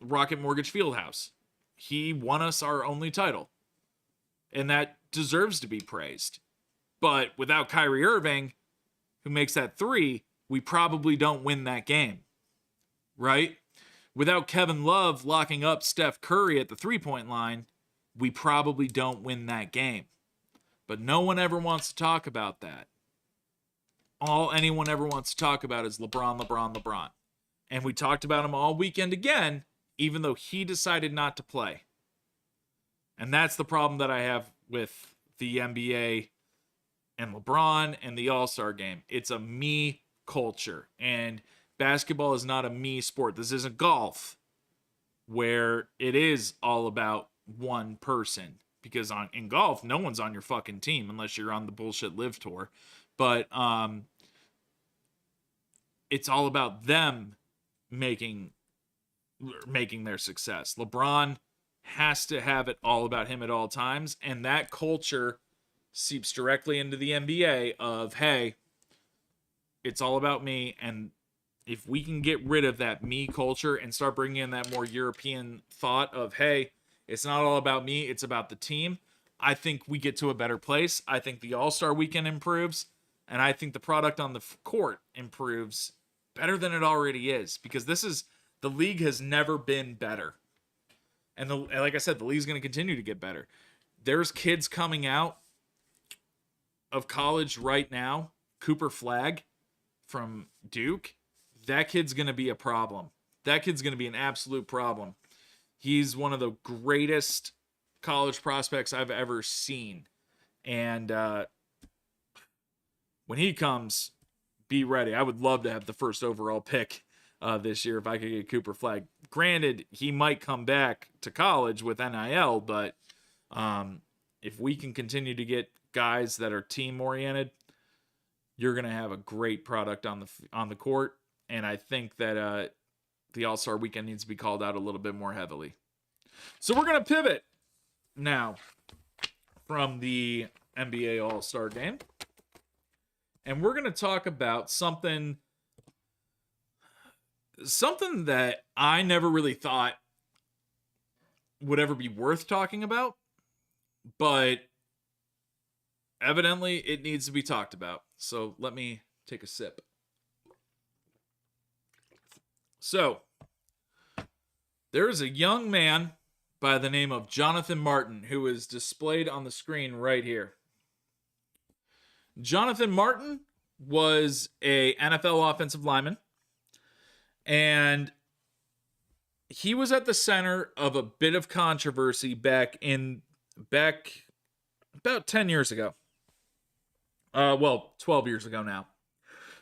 Rocket Mortgage Fieldhouse. He won us our only title, and that deserves to be praised. But without Kyrie Irving, who makes that three, we probably don't win that game, right? Without Kevin Love locking up Steph Curry at the three-point line, we probably don't win that game. But no one ever wants to talk about that. All anyone ever wants to talk about is LeBron. And we talked about him all weekend again, even though he decided not to play. And that's the problem that I have with the NBA and LeBron and the All-Star game. It's a me culture. And basketball is not a me sport. This isn't golf, where it is all about one person. Because in golf, no one's on your fucking team unless you're on the bullshit live tour. But it's all about them making their success. LeBron has to have it all about him at all times. And that culture seeps directly into the NBA of, hey, it's all about me. And if we can get rid of that me culture and start bringing in that more European thought of, hey, it's not all about me, it's about the team, I think we get to a better place. I think the All-Star weekend improves, and I think the product on the court improves better than it already is, because the league has never been better. And like I said, the league's going to continue to get better. There's kids coming out of college right now, Cooper Flagg from Duke. That kid's going to be a problem. That kid's going to be an absolute problem. He's one of the greatest college prospects I've ever seen. And when he comes, be ready. I would love to have the first overall pick this year if I could get Cooper Flagg. Granted, he might come back to college with NIL, but if we can continue to get guys that are team-oriented, you're going to have a great product on the court. And I think that the All-Star weekend needs to be called out a little bit more heavily. So we're going to pivot now from the NBA All-Star game and we're going to talk about something that I never really thought would ever be worth talking about, but evidently it needs to be talked about. So let me take a sip. So there is a young man by the name of Jonathan Martin who is displayed on the screen right here. Jonathan Martin was a NFL offensive lineman, and he was at the center of a bit of controversy back about 10 years ago. 12 years ago now.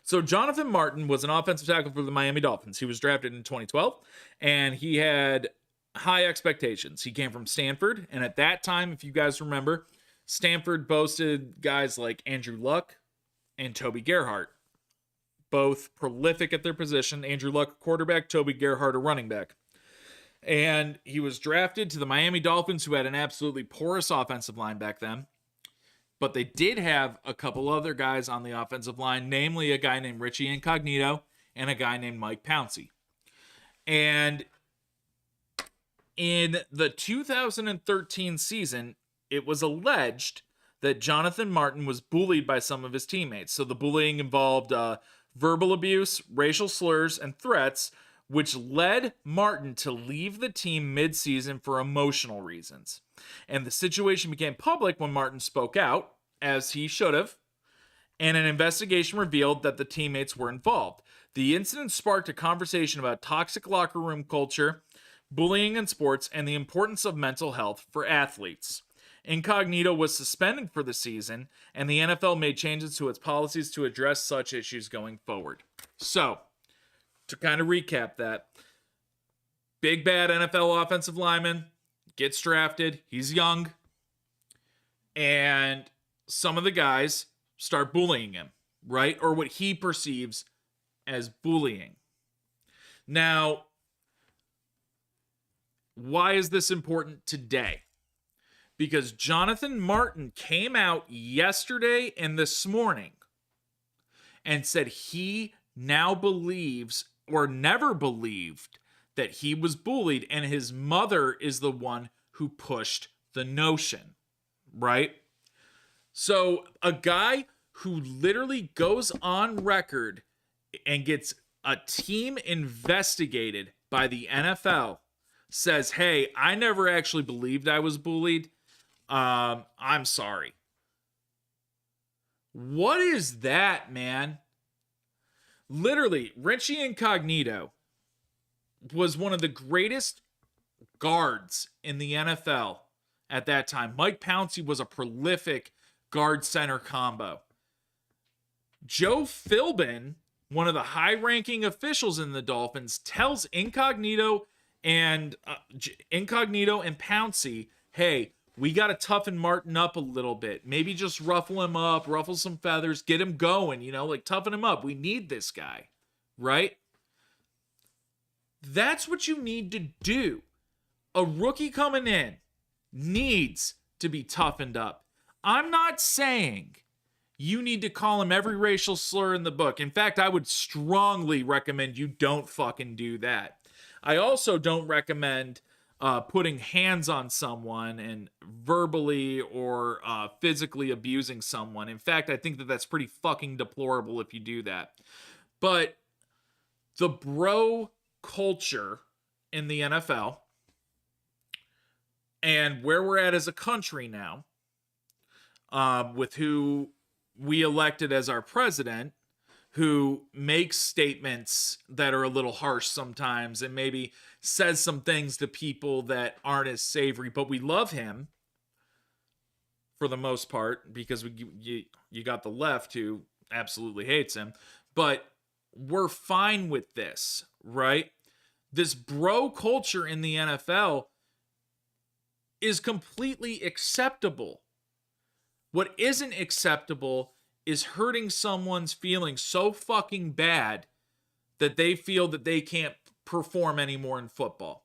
So Jonathan Martin was an offensive tackle for the Miami Dolphins. He was drafted in 2012, and he had high expectations. He came from Stanford, and at that time, if you guys remember, Stanford boasted guys like Andrew Luck and Toby Gerhart, both prolific at their position. Andrew Luck, a quarterback, Toby Gerhart, a running back. And he was drafted to the Miami Dolphins, who had an absolutely porous offensive line back then. But they did have a couple other guys on the offensive line, namely a guy named Richie Incognito and a guy named Mike Pouncey. And in the 2013 season, it was alleged that Jonathan Martin was bullied by some of his teammates. So the bullying involved verbal abuse, racial slurs, and threats, which led Martin to leave the team mid-season for emotional reasons. And the situation became public when Martin spoke out, as he should have, and an investigation revealed that the teammates were involved. The incident sparked a conversation about toxic locker room culture, bullying in sports, and the importance of mental health for athletes. Incognito was suspended for the season, and the NFL made changes to its policies to address such issues going forward. So, to kind of recap that, big bad NFL offensive lineman gets drafted. He's young, and some of the guys start bullying him, right? Or what he perceives as bullying. Now, why is this important today? Because Jonathan Martin came out yesterday and this morning and said he now believes, or never believed, that he was bullied, and his mother is the one who pushed the notion, right? So a guy who literally goes on record and gets a team investigated by the NFL says, hey, I never actually believed I was bullied. I'm sorry. What is that, man? Literally, Richie Incognito was one of the greatest guards in the NFL at that time. Mike Pouncey was a prolific guard center combo. Joe Philbin, one of the high-ranking officials in the Dolphins, tells Incognito and Pouncey, hey, we got to toughen Martin up a little bit. Maybe just ruffle him up, ruffle some feathers, get him going, like toughen him up. We need this guy, right? That's what you need to do. A rookie coming in needs to be toughened up. I'm not saying you need to call him every racial slur in the book. In fact, I would strongly recommend you don't fucking do that. I also don't recommend putting hands on someone and verbally or physically abusing someone. In fact, I think that that's pretty fucking deplorable if you do that. But the bro culture in the NFL and where we're at as a country now, with who we elected as our president, who makes statements that are a little harsh sometimes and maybe says some things to people that aren't as savory, but we love him for the most part because you got the left who absolutely hates him. But we're fine with this, right? This bro culture in the NFL is completely acceptable. What isn't acceptable is hurting someone's feelings so fucking bad that they feel that they can't perform anymore in football.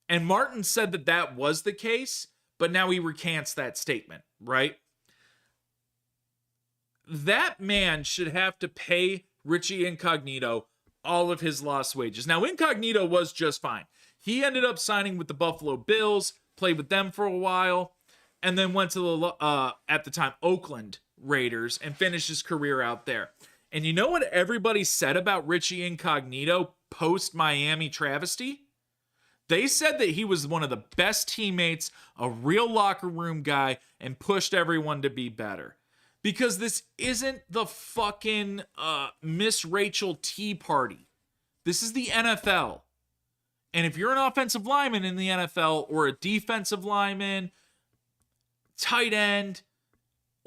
And Martin said that that was the case, but now he recants that statement, right? that man should have to pay Richie Incognito all of his lost wages. Now, Incognito was just fine. He ended up signing with the Buffalo Bills, played with them for a while, and then went to the, at the time, Oakland Raiders and finished his career out there. And you know what everybody said about Richie Incognito post-Miami travesty? They said that he was one of the best teammates, a real locker room guy, and pushed everyone to be better. Because this isn't the fucking Miss Rachel Tea Party. This is the NFL. And if you're an offensive lineman in the NFL or a defensive lineman, tight end,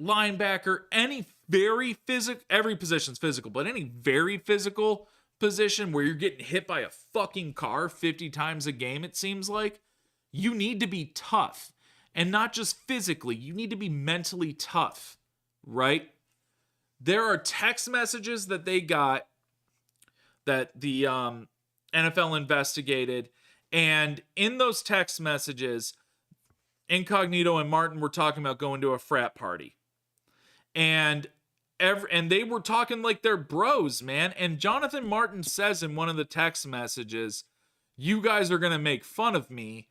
linebacker, any very physical, every position's physical, but any very physical position where you're getting hit by a fucking car 50 times a game, it seems like, you need to be tough. And not just physically, you need to be mentally tough, right? There are text messages that they got that the NFL investigated, and in those text messages, Incognito and Martin were talking about going to a frat party. And they were talking like they're bros, man. And Jonathan Martin says in one of the text messages, "You guys are going to make fun of me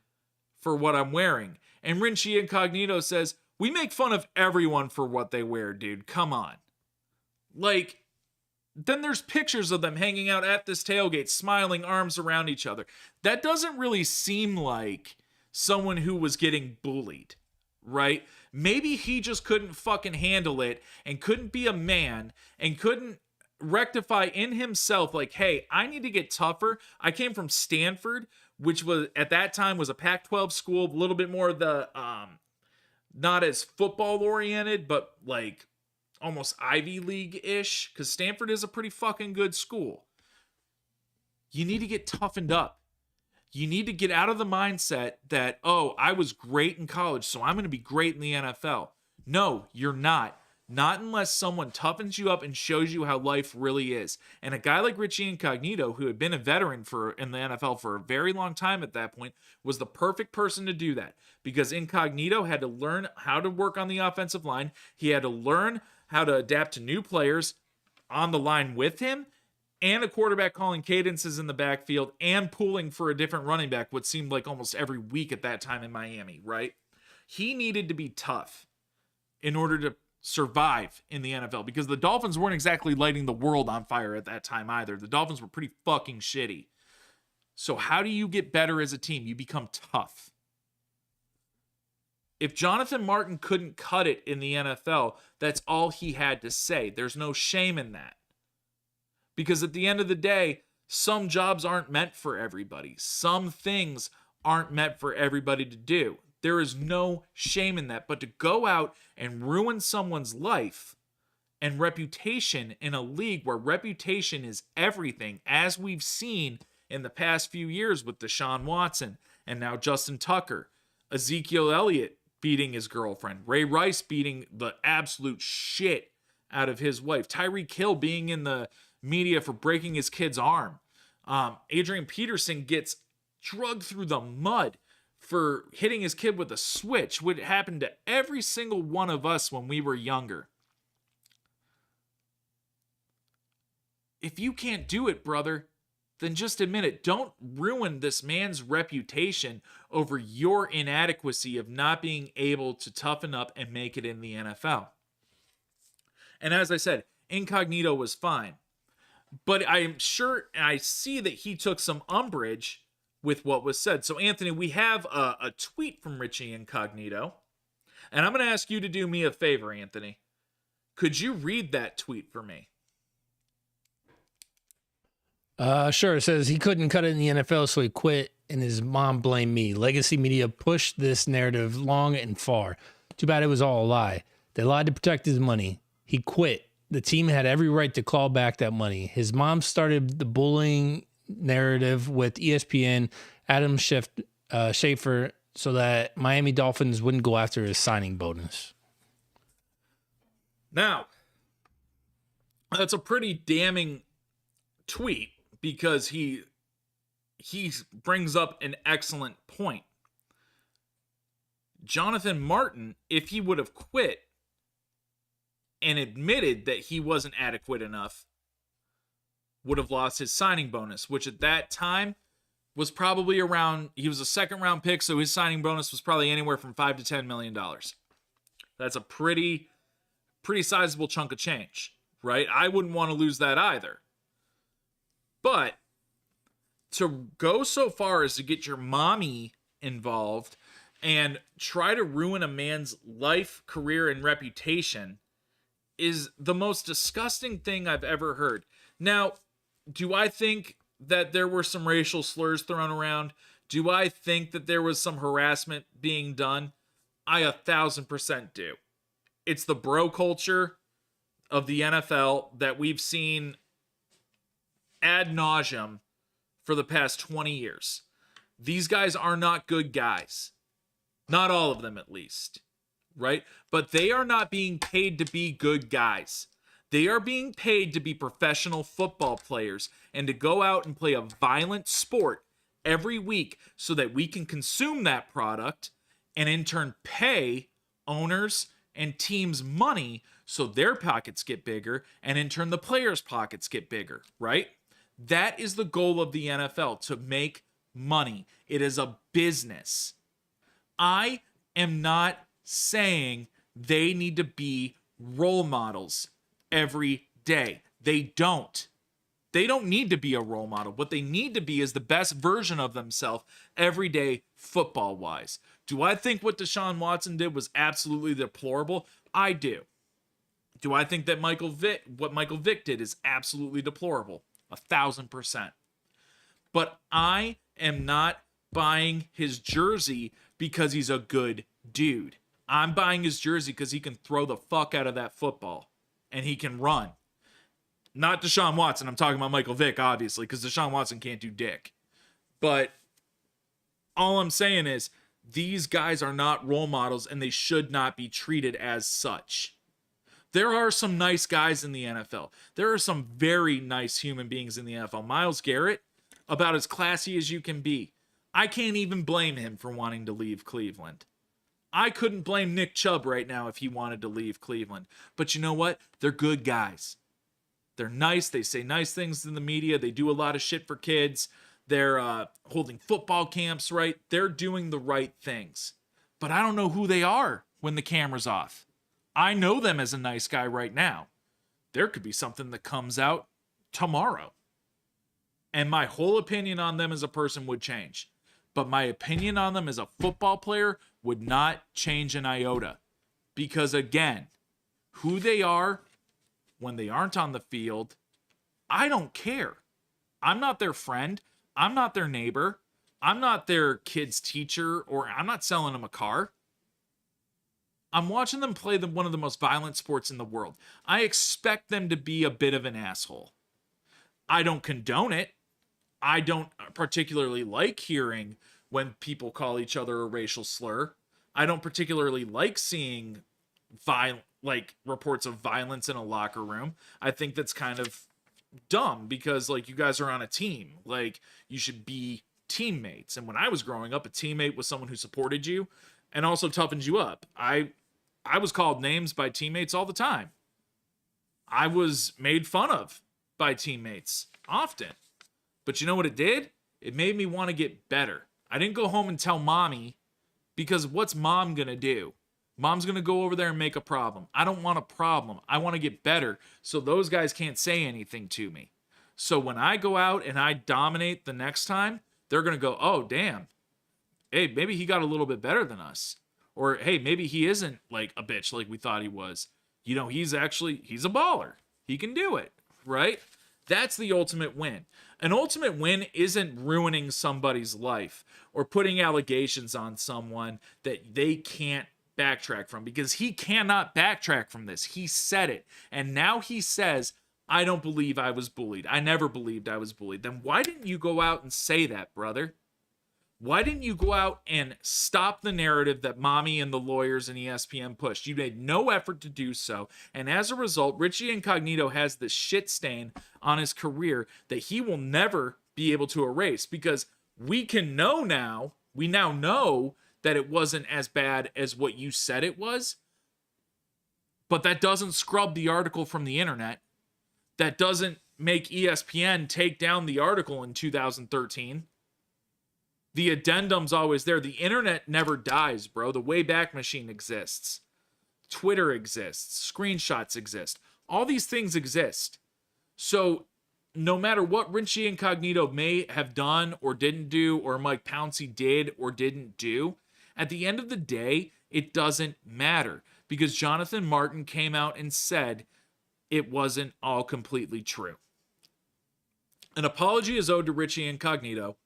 for what I'm wearing." And Richie Incognito says, "We make fun of everyone for what they wear, dude. Come on." Like, then there's pictures of them hanging out at this tailgate, smiling, arms around each other. That doesn't really seem like someone who was getting bullied, right? Maybe he just couldn't fucking handle it and couldn't be a man and couldn't rectify in himself, like, hey, I need to get tougher. I came from Stanford, which was at that time was a Pac-12 school, a little bit more of the not as football oriented, but like almost Ivy League-ish, because Stanford is a pretty fucking good school. You need to get toughened up. You need to get out of the mindset that, oh, I was great in college, so I'm going to be great in the NFL. No, you're not. Not unless someone toughens you up and shows you how life really is. And a guy like Richie Incognito, who had been a veteran in the NFL for a very long time at that point, was the perfect person to do that. Because Incognito had to learn how to work on the offensive line. He had to learn how to adapt to new players on the line with him, and a quarterback calling cadences in the backfield and pulling for a different running back, what seemed like almost every week at that time in Miami, right? He needed to be tough in order to survive in the NFL, because the Dolphins weren't exactly lighting the world on fire at that time either. The Dolphins were pretty fucking shitty. So how do you get better as a team? You become tough. If Jonathan Martin couldn't cut it in the NFL, that's all he had to say. There's no shame in that. Because at the end of the day, some jobs aren't meant for everybody. Some things aren't meant for everybody to do. There is no shame in that. But to go out and ruin someone's life and reputation in a league where reputation is everything, as we've seen in the past few years with Deshaun Watson and now Justin Tucker, Ezekiel Elliott beating his girlfriend, Ray Rice beating the absolute shit out of his wife, Tyreek Hill being in the media for breaking his kid's arm, Adrian Peterson gets drugged through the mud for hitting his kid with a switch, which happened to every single one of us when we were younger. If you can't do it, brother, then just admit it. Don't ruin this man's reputation over your inadequacy of not being able to toughen up and make it in the NFL. And as I said, Incognito was fine. But I'm sure, and I see that he took some umbrage with what was said. So, Anthony, we have a tweet from Richie Incognito. And I'm going to ask you to do me a favor, Anthony. Could you read that tweet for me? Sure. It says he couldn't cut it in the NFL, so he quit, and his mom blamed me. Legacy media pushed this narrative long and far. Too bad it was all a lie. They lied to protect his money. He quit. The team had every right to claw back that money. His mom started the bullying narrative with ESPN, Adam Schefter, so that Miami Dolphins wouldn't go after his signing bonus. Now, that's a pretty damning tweet because he brings up an excellent point. Jonathan Martin, if he would have quit and admitted that he wasn't adequate enough would have lost his signing bonus, which at that time was probably around, he was a second round pick, so his signing bonus was probably anywhere from $5 to $10 million. That's a pretty sizable chunk of change, right? I wouldn't want to lose that either. But to go so far as to get your mommy involved and try to ruin a man's life, career, and reputation is the most disgusting thing I've ever heard. Now, do I think that there were some racial slurs thrown around? Do I think that there was some harassment being done? I 1,000% do. It's the bro culture of the NFL that we've seen ad nauseum for the past 20 years. These guys are not good guys. Not all of them, at least. Right? But they are not being paid to be good guys. They are being paid to be professional football players and to go out and play a violent sport every week so that we can consume that product and in turn pay owners and teams money so their pockets get bigger and in turn the players' pockets get bigger, right? That is the goal of the NFL, to make money. It is a business. I am not saying they need to be role models every day. They don't. They don't need to be a role model. What they need to be is the best version of themselves every day, football-wise. Do I think what Deshaun Watson did was absolutely deplorable? I do. Do I think that what Michael Vick did is absolutely deplorable? 1,000%. But I am not buying his jersey because he's a good dude. I'm buying his jersey because he can throw the fuck out of that football and he can run. Not Deshaun Watson. I'm talking about Michael Vick, obviously, because Deshaun Watson can't do dick. But all I'm saying is these guys are not role models and they should not be treated as such. There are some nice guys in the NFL. There are some very nice human beings in the NFL. Myles Garrett, about as classy as you can be. I can't even blame him for wanting to leave Cleveland. I couldn't blame Nick Chubb right now if he wanted to leave Cleveland. But you know what? They're good guys. They're nice. They say nice things in the media. They do a lot of shit for kids. They're holding football camps, right? They're doing the right things. But I don't know who they are when the camera's off. I know them as a nice guy right now. There could be something that comes out tomorrow. And my whole opinion on them as a person would change. But my opinion on them as a football player would not change an iota. Because again, who they are when they aren't on the field, I don't care. I'm not their friend. I'm not their neighbor. I'm not their kid's teacher, or I'm not selling them a car. I'm watching them play one of the most violent sports in the world. I expect them to be a bit of an asshole. I don't condone it. I don't particularly like hearing when people call each other a racial slur. I don't particularly like seeing reports of violence in a locker room. I think that's kind of dumb because you guys are on a team. You should be teammates. And when I was growing up, a teammate was someone who supported you and also toughened you up. I was called names by teammates all the time. I was made fun of by teammates often. But you know what it did? It made me want to get better. I didn't go home and tell mommy, because what's mom going to do? Mom's going to go over there and make a problem. I don't want a problem. I want to get better so those guys can't say anything to me. So when I go out and I dominate the next time, they're going to go, oh, damn. Hey, maybe he got a little bit better than us. Or, hey, maybe he isn't a bitch like we thought he was. He's a baller. He can do it, right? That's the ultimate win. An ultimate win isn't ruining somebody's life or putting allegations on someone that they can't backtrack from, because he cannot backtrack from this. He said it. And now he says, I don't believe I was bullied. I never believed I was bullied. Then why didn't you go out and say that, brother? Why didn't you go out and stop the narrative that mommy and the lawyers and ESPN pushed? You made no effort to do so. And as a result, Richie Incognito has this shit stain on his career that he will never be able to erase, because we now know that it wasn't as bad as what you said it was. But that doesn't scrub the article from the internet. That doesn't make ESPN take down the article in 2013. The addendum's always there. The internet never dies, bro. The Wayback Machine exists. Twitter exists. Screenshots exist. All these things exist. So no matter what Richie Incognito may have done or didn't do, or Mike Pouncey did or didn't do, at the end of the day, it doesn't matter, because Jonathan Martin came out and said it wasn't all completely true. An apology is owed to Richie Incognito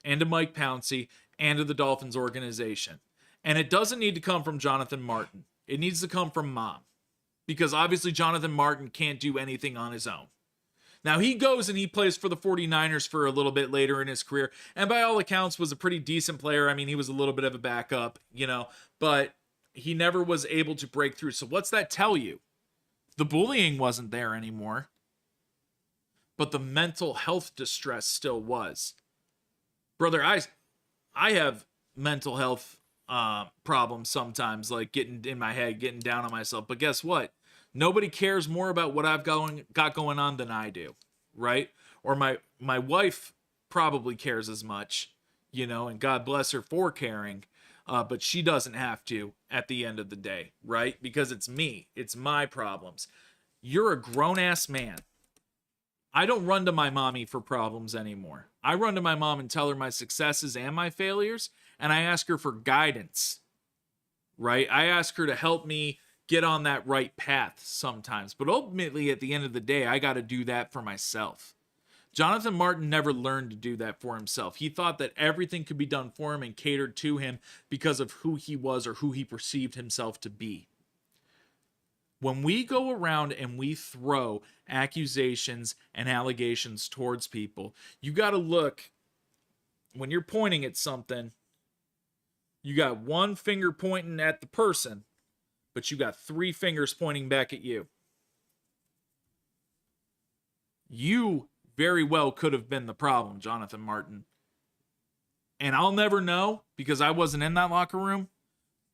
and to Mike Pouncey and to the Dolphins organization. And it doesn't need to come from Jonathan Martin. It needs to come from Mom, because obviously Jonathan Martin can't do anything on his own. Now, he goes and he plays for the 49ers for a little bit later in his career, and by all accounts was a pretty decent player. I mean, he was a little bit of a backup, but he never was able to break through. So what's that tell you? The bullying wasn't there anymore, but the mental health distress still was. Brother, I have mental health problems sometimes, like getting in my head, getting down on myself. But guess what? Nobody cares more about what I've got going on than I do, right? Or my wife probably cares as much, and God bless her for caring, but she doesn't have to at the end of the day, right? Because it's me. It's my problems. You're a grown-ass man. I don't run to my mommy for problems anymore. I run to my mom and tell her my successes and my failures, and I ask her for guidance, right? I ask her to help me get on that right path sometimes. But ultimately, at the end of the day, I got to do that for myself. Jonathan Martin never learned to do that for himself. He thought that everything could be done for him and catered to him because of who he was or who he perceived himself to be. When we go around and we throw accusations and allegations towards people, you got to look, when you're pointing at something, you got one finger pointing at the person, but you got three fingers pointing back at you. You very well could have been the problem, Jonathan Martin. And I'll never know, because I wasn't in that locker room.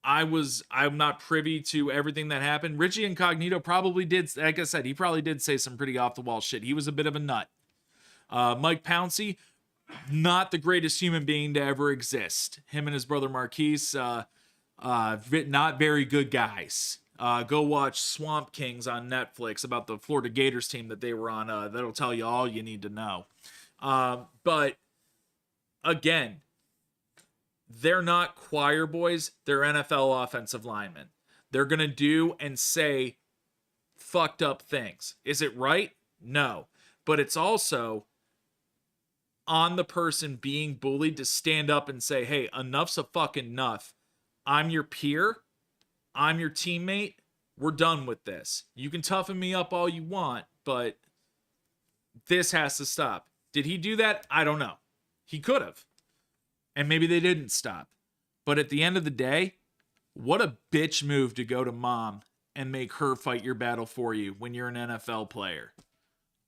I'm not privy to everything that happened. Richie Incognito probably did, like I said, he probably did say some pretty off the wall shit. He was a bit of a nut. Mike Pouncey, not the greatest human being to ever exist. Him and his brother Marquise, not very good guys. Go watch Swamp Kings on Netflix about the Florida Gators team that they were on. That'll tell you all you need to know. But again, they're not choir boys. They're NFL offensive linemen. They're going to do and say fucked up things. Is it right? No. But it's also on the person being bullied to stand up and say, hey, enough's a fucking enough. I'm your peer. I'm your teammate. We're done with this. You can toughen me up all you want, but this has to stop. Did he do that? I don't know. He could have. And maybe they didn't stop. But at the end of the day, what a bitch move to go to Mom and make her fight your battle for you when you're an NFL player.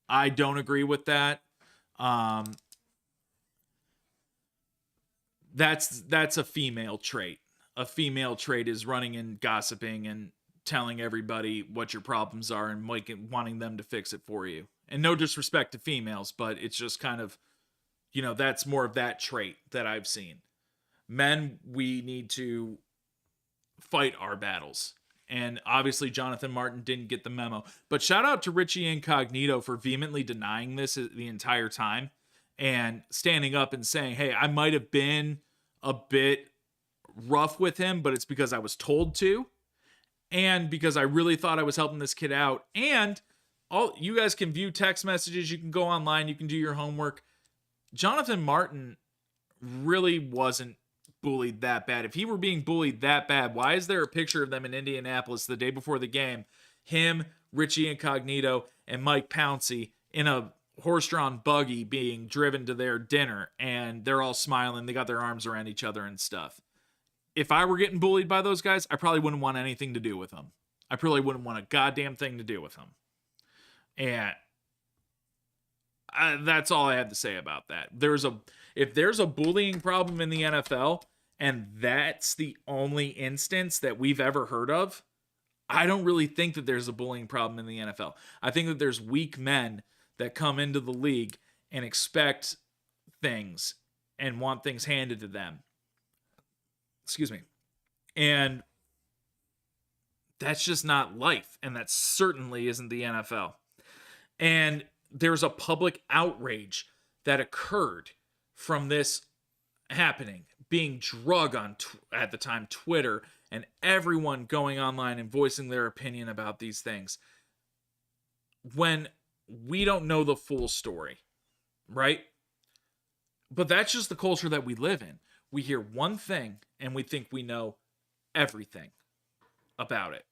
I don't agree with that. That's a female trait. A female trait is running and gossiping and telling everybody what your problems are and wanting them to fix it for you. And no disrespect to females, but it's just kind of, that's more of that trait that I've seen. Men, we need to fight our battles. And obviously Jonathan Martin didn't get the memo. But shout out to Richie Incognito for vehemently denying this the entire time and standing up and saying, hey, I might have been a bit rough with him, but it's because I was told to, and because I really thought I was helping this kid out. And all you guys can view text messages, you can go online, you can do your homework. Jonathan Martin really wasn't bullied that bad. If he were being bullied that bad, why is there a picture of them in Indianapolis the day before the game? Him, Richie Incognito, and Mike Pouncey in a horse-drawn buggy being driven to their dinner, and they're all smiling. They got their arms around each other and stuff. If I were getting bullied by those guys, I probably wouldn't want anything to do with them. I probably wouldn't want a goddamn thing to do with them. And that's all I have to say about that. If there's a bullying problem in the NFL, and that's the only instance that we've ever heard of, I don't really think that there's a bullying problem in the NFL. I think that there's weak men that come into the league and expect things and want things handed to them. Excuse me. And that's just not life. And that certainly isn't the NFL. And there's a public outrage that occurred from this happening, being drug on, at the time, Twitter, and everyone going online and voicing their opinion about these things. When we don't know the full story, right? But that's just the culture that we live in. We hear one thing and we think we know everything about it.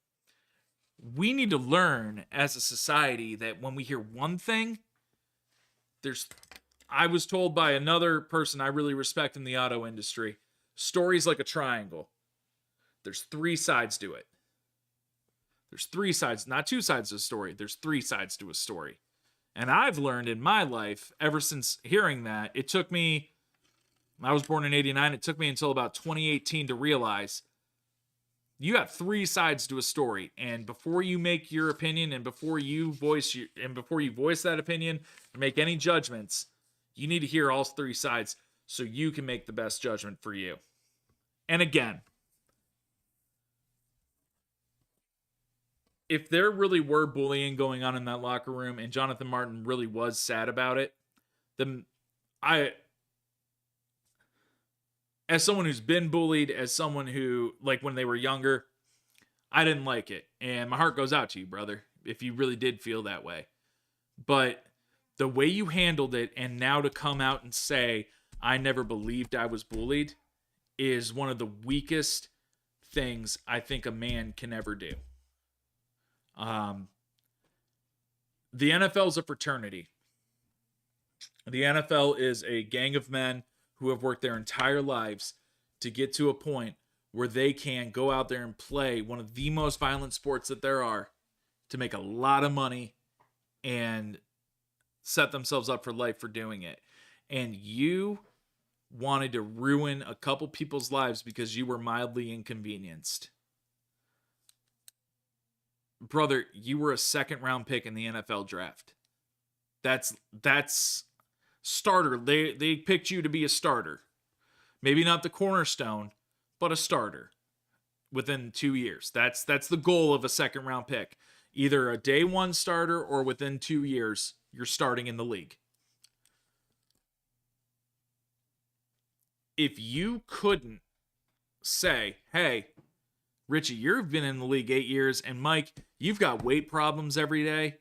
We need to learn as a society that when we hear one thing, I was told by another person I really respect in the auto industry, stories like a triangle. There's 3 sides to it. There's 3 sides, not 2 sides to a story. There's 3 sides to a story. And I've learned in my life, ever since hearing that, it took me, I was born in 89, it took me until about 2018 to realize you got 3 sides to a story. And before you make your opinion and before you voice that opinion and make any judgments, you need to hear all 3 sides so you can make the best judgment for you. And again, if there really were bullying going on in that locker room and Jonathan Martin really was sad about it, then as someone who's been bullied, as someone who, like when they were younger, I didn't like it. And my heart goes out to you, brother, if you really did feel that way. But the way you handled it, and now to come out and say, I never believed I was bullied, is one of the weakest things I think a man can ever do. The NFL is a fraternity. The NFL is a gang of men who have worked their entire lives to get to a point where they can go out there and play one of the most violent sports that there are to make a lot of money and set themselves up for life for doing it. And you wanted to ruin a couple people's lives because you were mildly inconvenienced. Brother, you were a 2nd round pick in the NFL draft. That's starter. They picked you to be a starter. Maybe not the cornerstone, but a starter within 2 years. That's the goal of a 2nd round pick. Either a day 1 starter or within 2 years, you're starting in the league. If you couldn't say, hey, Richie, you've been in the league 8 years, and Mike, you've got weight problems every day.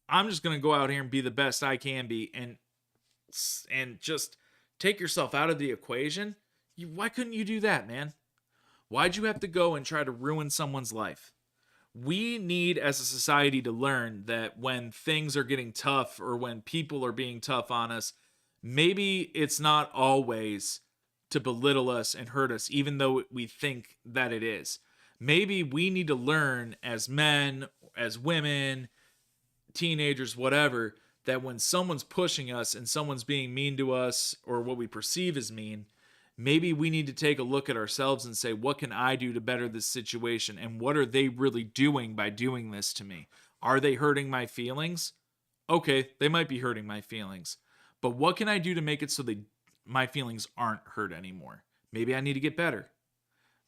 I'm just going to go out here and be the best I can be and just take yourself out of the equation. Why couldn't you do that, man? Why'd you have to go and try to ruin someone's life? We need, as a society, to learn that when things are getting tough or when people are being tough on us, maybe it's not always to belittle us and hurt us, even though we think that it is. Maybe we need to learn as men, as women, teenagers, whatever, that when someone's pushing us and someone's being mean to us or what we perceive as mean, maybe we need to take a look at ourselves and say, what can I do to better this situation? And what are they really doing by doing this to me? Are they hurting my feelings? Okay, they might be hurting my feelings. But what can I do to make it so my feelings aren't hurt anymore? Maybe I need to get better.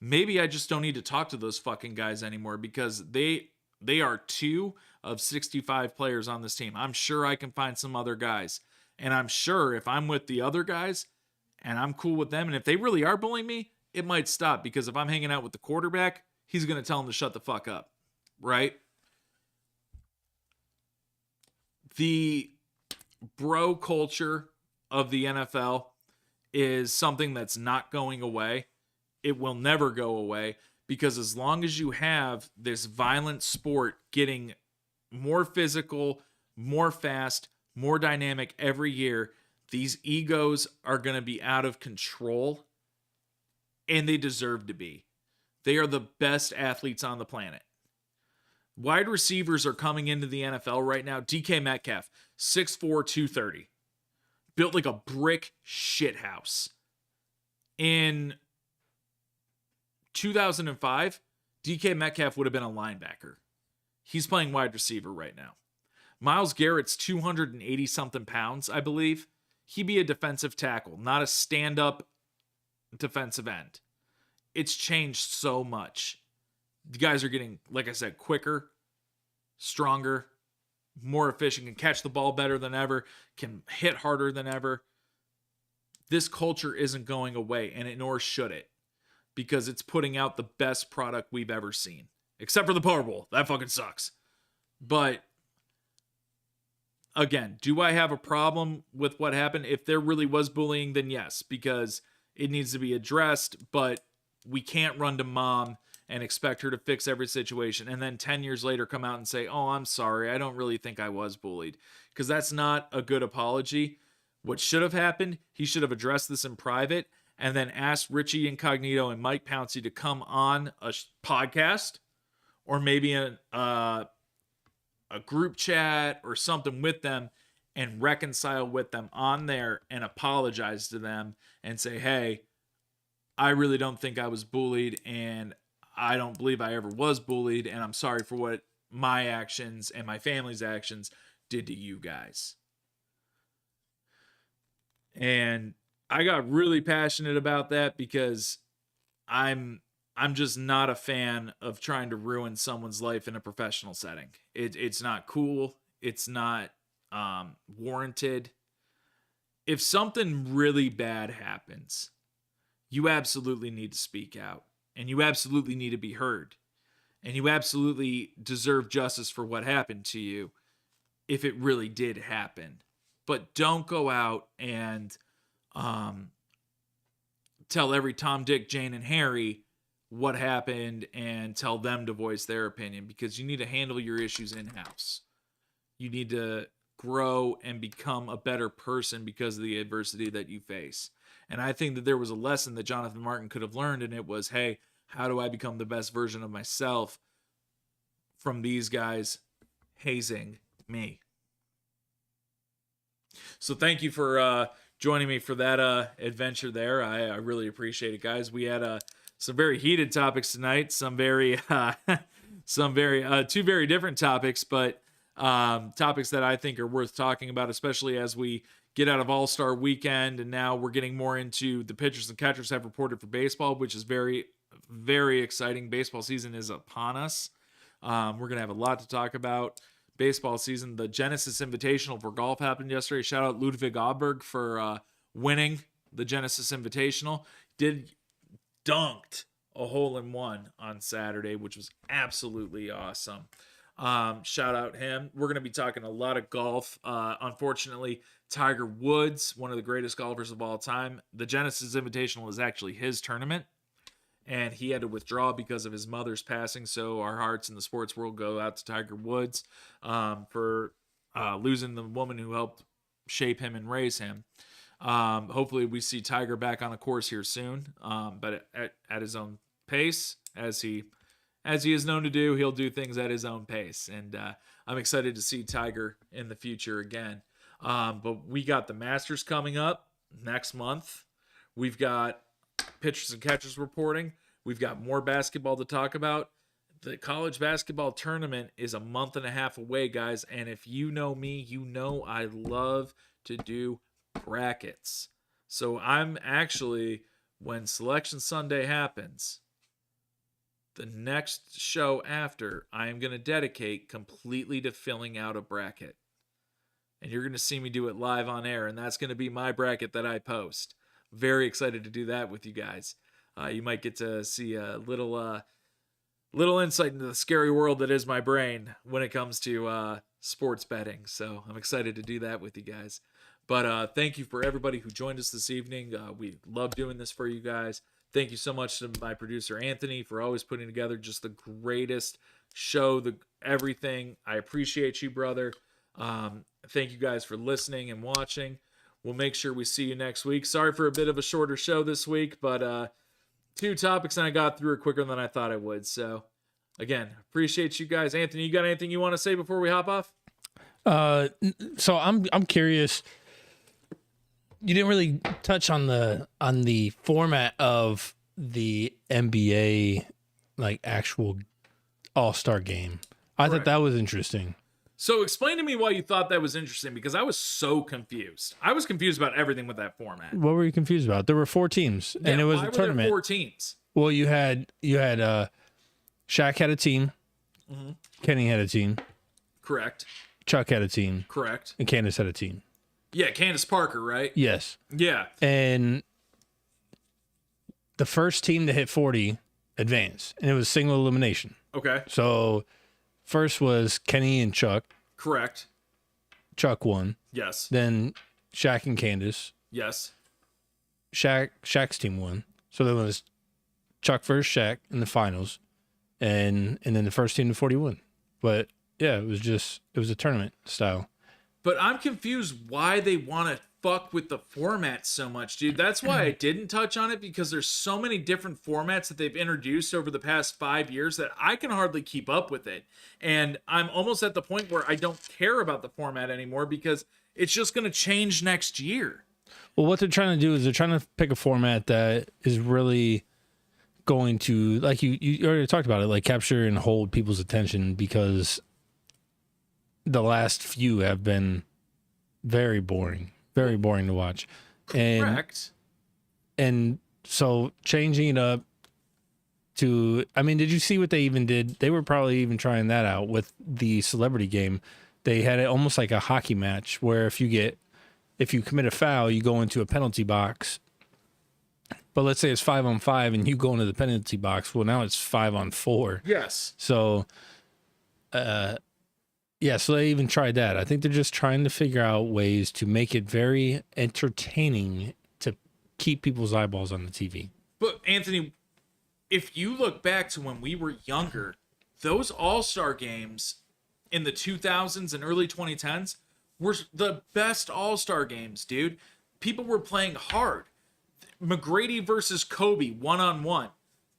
Maybe I just don't need to talk to those fucking guys anymore because they are 2 of 65 players on this team. I'm sure I can find some other guys. And I'm sure if I'm with the other guys and I'm cool with them, and if they really are bullying me, it might stop, because if I'm hanging out with the quarterback, he's going to tell him to shut the fuck up, right? The bro culture of the NFL is something that's not going away. It will never go away, because as long as you have this violent sport getting more physical, more fast, more dynamic every year, these egos are going to be out of control, and they deserve to be. They are the best athletes on the planet. Wide receivers are coming into the NFL right now. DK Metcalf, 6'4", 230. Built like a brick shithouse. In 2005, DK Metcalf would have been a linebacker. He's playing wide receiver right now. Myles Garrett's 280 something pounds, I believe. He'd be a defensive tackle, not a stand-up defensive end. It's changed so much. The guys are getting, like I said, quicker, stronger, more efficient, can catch the ball better than ever, can hit harder than ever. This culture isn't going away, and nor should it, because it's putting out the best product we've ever seen. Except for the Power Bowl. That fucking sucks. But again, do I have a problem with what happened? If there really was bullying, then yes, because it needs to be addressed, but we can't run to mom and expect her to fix every situation and then 10 years later come out and say, oh, I'm sorry, I don't really think I was bullied, because that's not a good apology. What should have happened, he should have addressed this in private and then asked Richie Incognito and Mike Pouncey to come on a podcast or maybe a group chat or something with them and reconcile with them on there and apologize to them and say, hey, I really don't think I was bullied and I don't believe I ever was bullied, and I'm sorry for what my actions and my family's actions did to you guys. And I got really passionate about that because I'm just not a fan of trying to ruin someone's life in a professional setting. It's not cool. It's not warranted. If something really bad happens, you absolutely need to speak out. And you absolutely need to be heard. And you absolutely deserve justice for what happened to you if it really did happen. But don't go out and tell every Tom, Dick, Jane, and Harry what happened and tell them to voice their opinion, because you need to handle your issues in-house. You need to grow and become a better person because of the adversity that you face. And I think that there was a lesson that Jonathan Martin could have learned, and it was, hey, how do I become the best version of myself from these guys hazing me? So thank you for joining me for that adventure there. I really appreciate it, guys. We had some very heated topics tonight, two very different topics, but topics that I think are worth talking about, especially as we get out of All-Star Weekend, and now we're getting more into the pitchers and catchers have reported for baseball, which is very, very exciting. Baseball season is upon us. We're going to have a lot to talk about. Baseball season, the Genesis Invitational for golf happened yesterday. Shout out Ludwig Aberg for winning the Genesis Invitational. Dunked a hole-in-one on Saturday, which was absolutely awesome. Shout out him. We're going to be talking a lot of golf. Unfortunately, Tiger Woods, one of the greatest golfers of all time, the Genesis Invitational is actually his tournament, and he had to withdraw because of his mother's passing. So our hearts in the sports world go out to Tiger Woods for losing the woman who helped shape him and raise him. Hopefully we see Tiger back on the course here soon, but at his own pace, as he is known to do. He'll do things at his own pace, and I'm excited to see Tiger in the future again. But we got the Masters coming up next month. We've got pitchers and catchers reporting. We've got more basketball to talk about. The college basketball tournament is a month and a half away, guys, and if you know me, you know I love to do brackets. So I'm actually, when Selection Sunday happens, the next show after, I am going to dedicate completely to filling out a bracket. And you're going to see me do it live on air, and that's going to be my bracket that I post. Very excited to do that with you guys. You might get to see a little insight into the scary world that is my brain when it comes to sports betting. So I'm excited to do that with you guys. But thank you for everybody who joined us this evening. We love doing this for you guys. Thank you so much to my producer, Anthony, for always putting together just the greatest show, everything. I appreciate you, brother. Thank you guys for listening and watching. We'll make sure we see you next week. Sorry for a bit of a shorter show this week, but 2 topics and I got through it quicker than I thought I would. So, again, appreciate you guys. Anthony, you got anything you want to say before we hop off? So I'm curious. You didn't really touch on the format of the NBA like actual all-star game. I Correct. thought that was interesting. So explain to me why you thought that was interesting, because I was so confused. I was confused about everything with that format. What were you confused about? There were 4 teams, and Yeah, it was why a were there tournament. 4 teams? Well, you had Shaq had a team, Kenny had a team, Correct. Chuck had a team, Correct. and Candace had a team. Yeah, Candace Parker, right? Yes, Yeah. and the first team to hit 40 advanced, and it was single elimination. Okay. So first was Kenny and Chuck. Correct. Chuck won. Yes. Then Shaq and Candace. Yes. Shaq's team won. So there was Chuck versus Shaq in the finals, and then the first team to 40 won. But yeah, it was a tournament style. But I'm confused why they want to fuck with the format so much, dude. That's why I didn't touch on it, because there's so many different formats that they've introduced over the past 5 years that I can hardly keep up with it. And I'm almost at the point where I don't care about the format anymore, because it's just going to change next year. Well, what they're trying to do is they're trying to pick a format that is really going to, like you already talked about it, like capture and hold people's attention, because the last few have been very boring to watch. Correct. And so changing it up to, I mean, did you see what they even did? They were probably even trying that out with the celebrity game. They had it almost like a hockey match where if you commit a foul, you go into a penalty box. But let's say it's 5-on-5 and you go into the penalty box. Well, now it's 5-on-4. Yes. So, yeah, so they even tried that. I think they're just trying to figure out ways to make it very entertaining to keep people's eyeballs on the TV. But Anthony, if you look back to when we were younger, those All-Star games in the 2000s and early 2010s were the best All-Star games, dude. People were playing hard. McGrady versus Kobe, 1-on-1.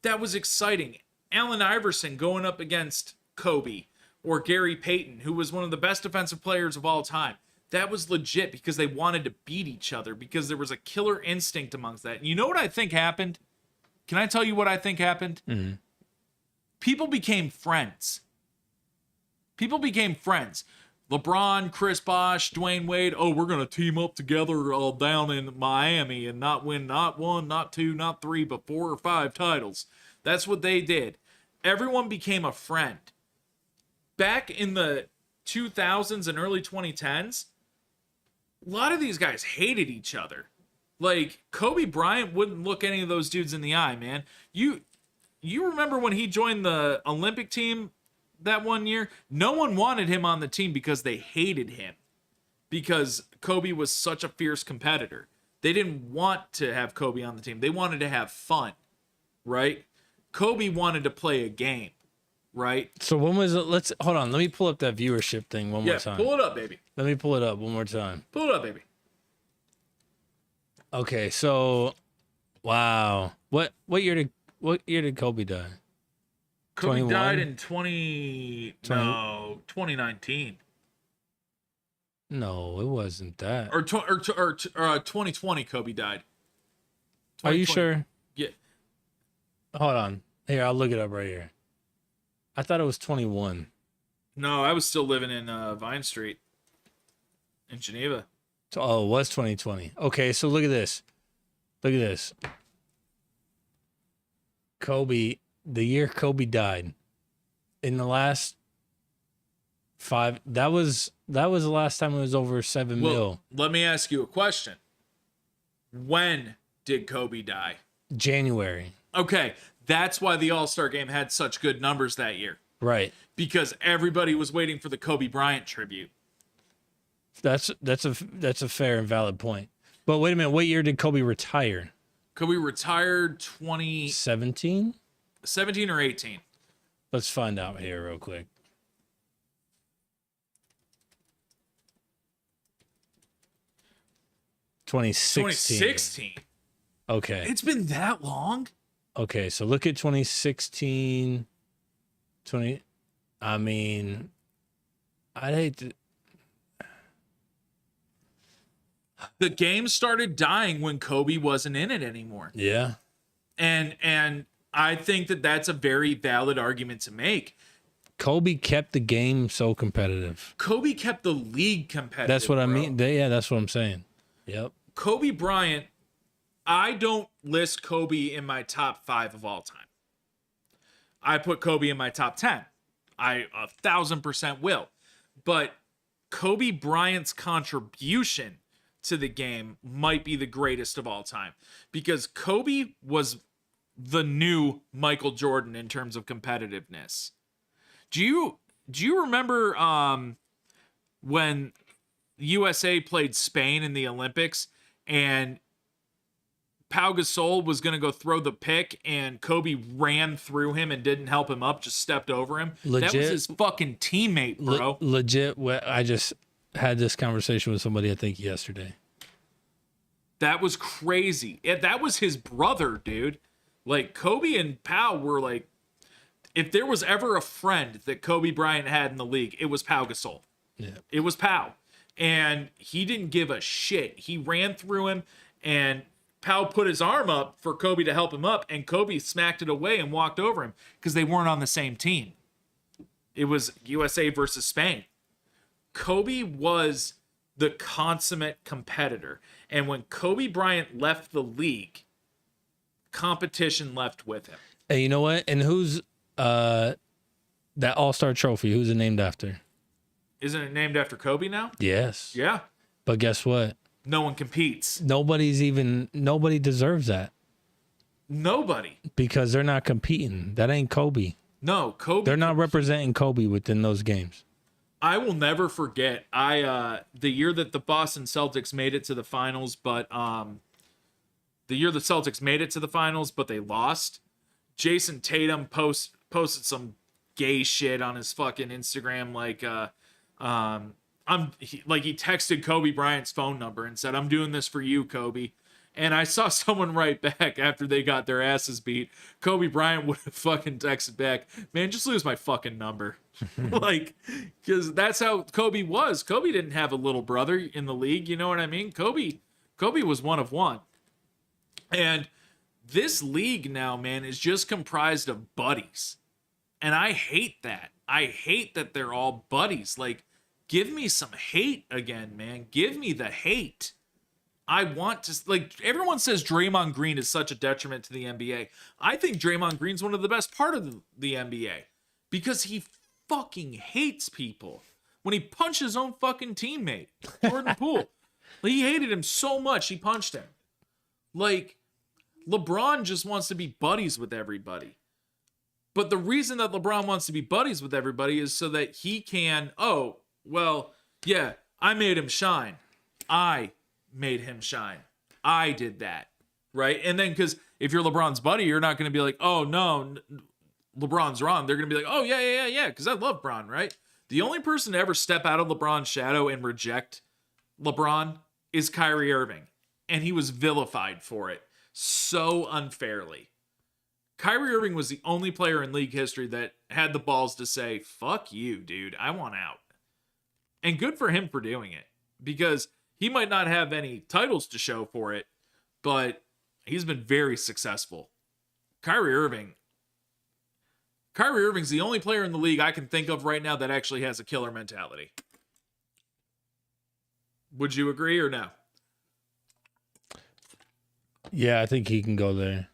That was exciting. Allen Iverson going up against Kobe, or Gary Payton, who was one of the best defensive players of all time. That was legit because they wanted to beat each other, because there was a killer instinct amongst that. And you know what I think happened? Can I tell you what I think happened? Mm-hmm. People became friends. People became friends. LeBron, Chris Bosh, Dwayne Wade, oh, we're going to team up together all down in Miami and not win not 1, not 2, not 3, but 4 or 5 titles. That's what they did. Everyone became a friend. Back in the 2000s and early 2010s, a lot of these guys hated each other. Like, Kobe Bryant wouldn't look any of those dudes in the eye, man. You remember when he joined the Olympic team that one year? No one wanted him on the team because they hated him, because Kobe was such a fierce competitor. They didn't want to have Kobe on the team. They wanted to have fun, right? Kobe wanted to play a game, right? So when was it? Let's hold on. Let me pull up that viewership thing one more time. Pull it up, baby. Let me pull it up one more time. Pull it up, baby. Okay, so wow. What year did Kobe die? Kobe 21? died in 2019. No, it wasn't that. Or 2020 Kobe died. Are you 2020. sure? Yeah. Hold on. Here, I'll look it up right here. I thought it was 21. No, I was still living in Vine Street in Geneva. Oh, it was 2020. Okay, so look at this. Look at this. Kobe, the year Kobe died. In the last 5, that was the last time it was over 7 Well, mil. let me ask you a question. When did Kobe die? January. Okay, that's why the All-Star game had such good numbers that year, Right. because everybody was waiting for the Kobe Bryant tribute. That's a fair and valid point. But wait a minute, what year did Kobe retire? Kobe retired 2017 17? or 18. Let's find out here real quick. 2016. 2016. Okay. It's been that long? Okay, so look at 2016. I mean, I'd hate to. The game started dying when Kobe wasn't in it anymore. Yeah. And I think that that's a very valid argument to make. Kobe kept the game so competitive. Kobe kept the league competitive. That's what I bro. mean. Yeah, that's what I'm saying. Yep. Kobe Bryant, I don't list Kobe in my top 5 of all time. I put Kobe in my top 10. I 1,000% will. But Kobe Bryant's contribution to the game might be the greatest of all time, because Kobe was the new Michael Jordan in terms of competitiveness. Do you remember when USA played Spain in the Olympics and Pau Gasol was going to go throw the pick and Kobe ran through him and didn't help him up, just stepped over him? That was his fucking teammate, bro. Legit. I just had this conversation with somebody, I think, yesterday. That was crazy. That was his brother, dude. Like, Kobe and Pau were like, if there was ever a friend that Kobe Bryant had in the league, it was Pau Gasol. Yeah. It was Pau. And he didn't give a shit. He ran through him, and Pau put his arm up for Kobe to help him up, and Kobe smacked it away and walked over him because they weren't on the same team. It was USA versus Spain. Kobe was the consummate competitor. And when Kobe Bryant left the league, competition left with him. Hey, you know what? And who's that All-Star trophy? Who's it named after? Isn't it named after Kobe now? Yes. Yeah. But guess what? No one competes. Nobody deserves that Nobody. because they're not competing. That ain't Kobe. No, Kobe. They're not representing Kobe within those games. I will never forget. The year that the Boston Celtics made it to the finals, but the year the Celtics made it to the finals, but they lost. Jason Tatum posted some gay shit on his fucking Instagram, like he texted Kobe Bryant's phone number and said, "I'm doing this for you, Kobe." And I saw someone write back after they got their asses beat. Kobe Bryant would have fucking texted back, "Man, just lose my fucking number." Like, because that's how Kobe was. Kobe didn't have a little brother in the league. You know what I mean? Kobe was one of one. And this league now, man, is just comprised of buddies. And I hate that. I hate that they're all buddies. Like, give me some hate again, man. Give me the hate. I want to, like, everyone says Draymond Green is such a detriment to the NBA. I think Draymond Green's one of the best part of the NBA because he fucking hates people. When he punched his own fucking teammate, Jordan Poole, he hated him so much he punched him. Like, LeBron just wants to be buddies with everybody. But the reason that LeBron wants to be buddies with everybody is so that he can, oh, well, yeah, I made him shine. I made him shine. I did that, right? And then, because if you're LeBron's buddy, you're not going to be like, oh, no, LeBron's wrong. They're going to be like, oh, yeah, because I love LeBron, right? The only person to ever step out of LeBron's shadow and reject LeBron is Kyrie Irving. And he was vilified for it so unfairly. Kyrie Irving was the only player in league history that had the balls to say, fuck you, dude, I want out. And good for him for doing it, because he might not have any titles to show for it, but he's been very successful. Kyrie Irving's the only player in the league I can think of right now that actually has a killer mentality. Would you agree or no? Yeah, I think he can go there.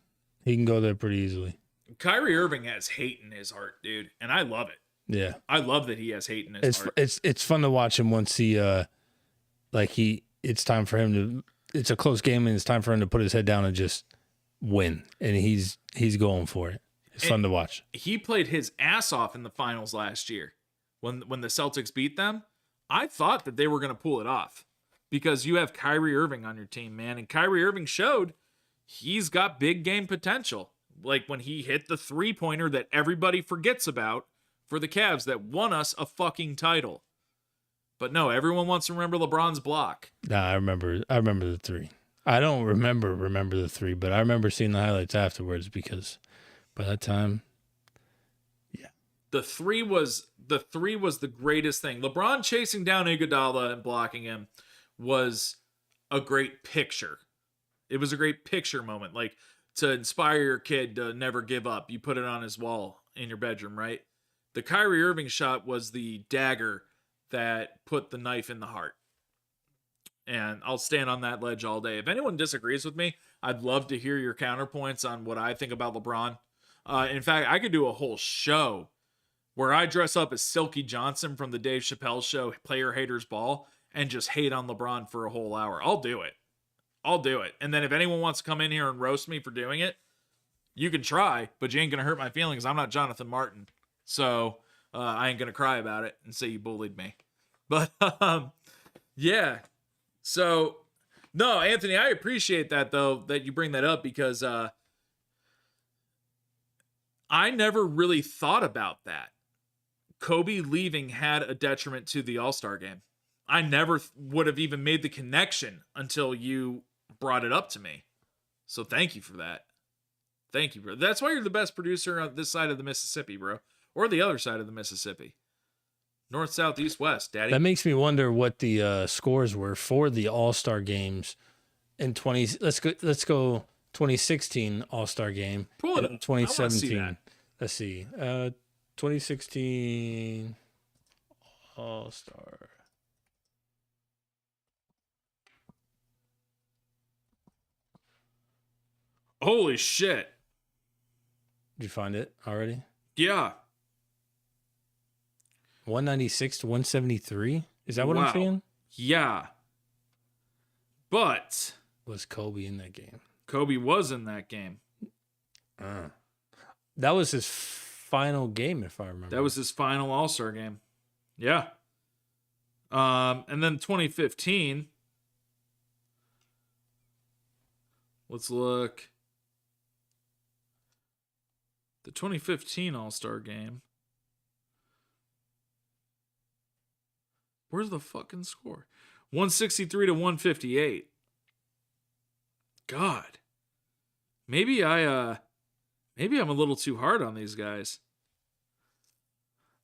He can go there pretty easily. Kyrie Irving has hate in his heart, dude, and I love it. Yeah, I love that he has hate in his heart. It's fun to watch him once he it's time for him to. It's a close game and it's time for him to put his head down and just win, and he's going for it. It's fun to watch. He played his ass off in the finals last year when the Celtics beat them. I thought that they were going to pull it off because you have Kyrie Irving on your team, man, and Kyrie Irving showed he's got big game potential. Like when he hit the 3-pointer that everybody forgets about for the Cavs that won us a fucking title. But no, everyone wants to remember LeBron's block. Nah, I remember the 3. I don't remember the 3, but I remember seeing the highlights afterwards because by that time, yeah. The 3 was the greatest thing. LeBron chasing down Iguodala and blocking him was a great picture. It was a great picture moment. Like, to inspire your kid to never give up. You put it on his wall in your bedroom, right? The Kyrie Irving shot was the dagger that put the knife in the heart. And I'll stand on that ledge all day. If anyone disagrees with me, I'd love to hear your counterpoints on what I think about LeBron. In fact, I could do a whole show where I dress up as Silky Johnson from the Dave Chappelle show, Player Haters Ball, and just hate on LeBron for a whole hour. I'll do it. And then if anyone wants to come in here and roast me for doing it, you can try, but you ain't going to hurt my feelings. I'm not Jonathan Martin. So I ain't going to cry about it and say you bullied me. But yeah. So, no, Anthony, I appreciate that, though, that you bring that up, because I never really thought about that. Kobe leaving had a detriment to the All-Star game. I never would have even made the connection until you brought it up to me. So thank you for that. Thank you, bro. That's why you're the best producer on this side of the Mississippi, bro. Or the other side of the Mississippi. North, south, east, west, daddy. That makes me wonder what the scores were for the All-Star games in 20. Let's go 2016 All-Star game. Pull it up. 2017. Let's see. 2016 All-Star. Holy shit. Did you find it already? Yeah. 196 to 173? Is that what I'm seeing? Yeah. But Was Kobe in that game? Kobe was in that game. That was his final game, if I remember. That was his final All-Star game. Yeah. And then 2015. Let's look. The 2015 All-Star game. Where's the fucking score? 163 to 158. God. Maybe I'm a little too hard on these guys.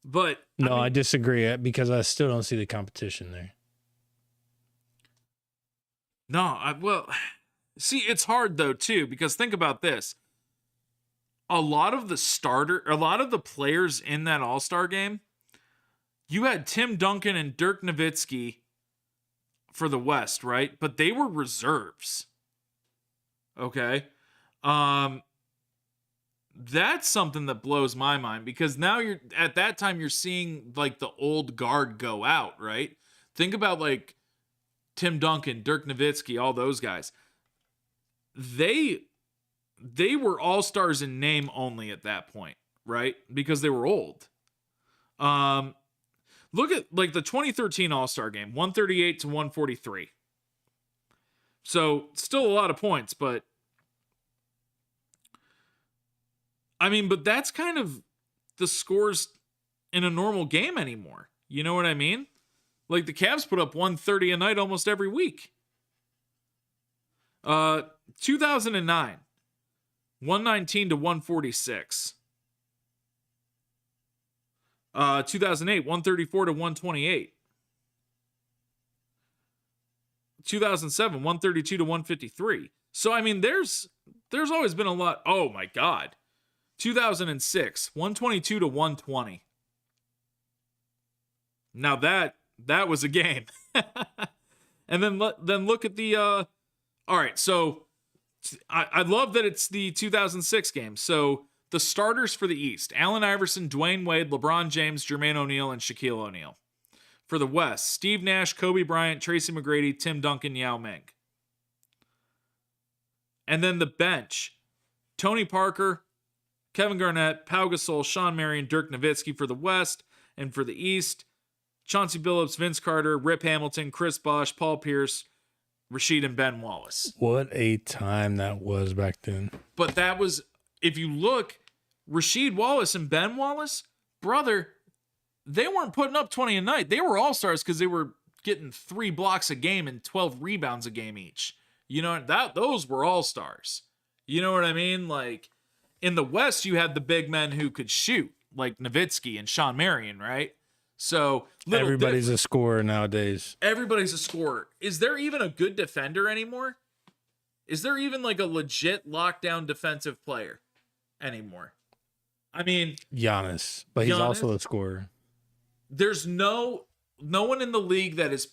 But no, I disagree because I still don't see the competition there. No, well, see, it's hard though too, because think about this. A lot of the players in that All-Star game, you had Tim Duncan and Dirk Nowitzki for the West, right? But they were reserves. Okay. That's something that blows my mind, because now at that time you're seeing like the old guard go out, right? Think about like Tim Duncan, Dirk Nowitzki, all those guys. They were all-stars in name only at that point, right? Because they were old. Look at like the 2013 All-Star game, 138 to 143. So still a lot of points, but I mean, but that's kind of the scores in a normal game anymore. You know what I mean? Like the Cavs put up 130 a night almost every week. 2009, 119 to 146. 2008, 134 to 128. 2007, 132 to 153. So I mean, there's always been a lot. Oh my God. 2006, 122 to 120. Now that was a game. And then look at the all right, so I love that it's the 2006 game. So the starters for the East: Allen Iverson, Dwayne Wade, LeBron James, Jermaine O'Neal, and Shaquille O'Neal. For the West: Steve Nash, Kobe Bryant, Tracy McGrady, Tim Duncan, Yao Ming. And then the bench: Tony Parker, Kevin Garnett, Pau Gasol, Sean Marion, Dirk Nowitzki for the West. And for the East: Chauncey Billups, Vince Carter, Rip Hamilton, Chris Bosh, Paul Pierce, Rasheed, and Ben Wallace. What a time that was back then. But that was, if you look, Rasheed Wallace and Ben Wallace, brother, they weren't putting up 20 a night. They were all-stars because they were getting 3 blocks a game and 12 rebounds a game each. You know, those were all-stars. You know what I mean? Like, in the West, you had the big men who could shoot, like Nowitzki and Sean Marion, right? So everybody's a scorer nowadays. Everybody's a scorer. Is there even a good defender anymore? Is there even like a legit lockdown defensive player anymore? I mean, Giannis, but he's Giannis? also a scorer. there's no one in the league that is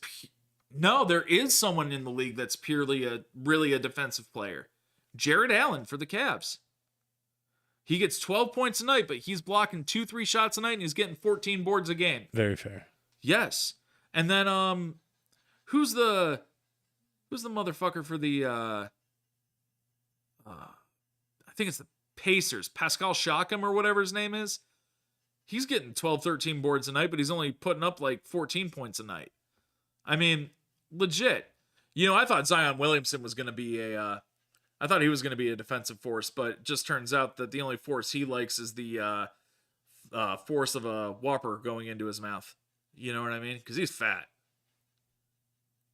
no, there is someone in the league that's purely really a defensive player. Jared Allen for the Cavs. He gets 12 points a night, but he's blocking 2-3 shots a night and he's getting 14 boards a game. Very fair. Yes. And then who's the motherfucker for the I think it's the Pacers, Pascal Siakam or whatever his name is. He's getting 12, 13 boards a night, but he's only putting up like 14 points a night. I mean, legit. You know, I thought Zion Williamson was going to be I thought he was going to be a defensive force, but it just turns out that the only force he likes is the force of a Whopper going into his mouth. You know what I mean? Because he's fat.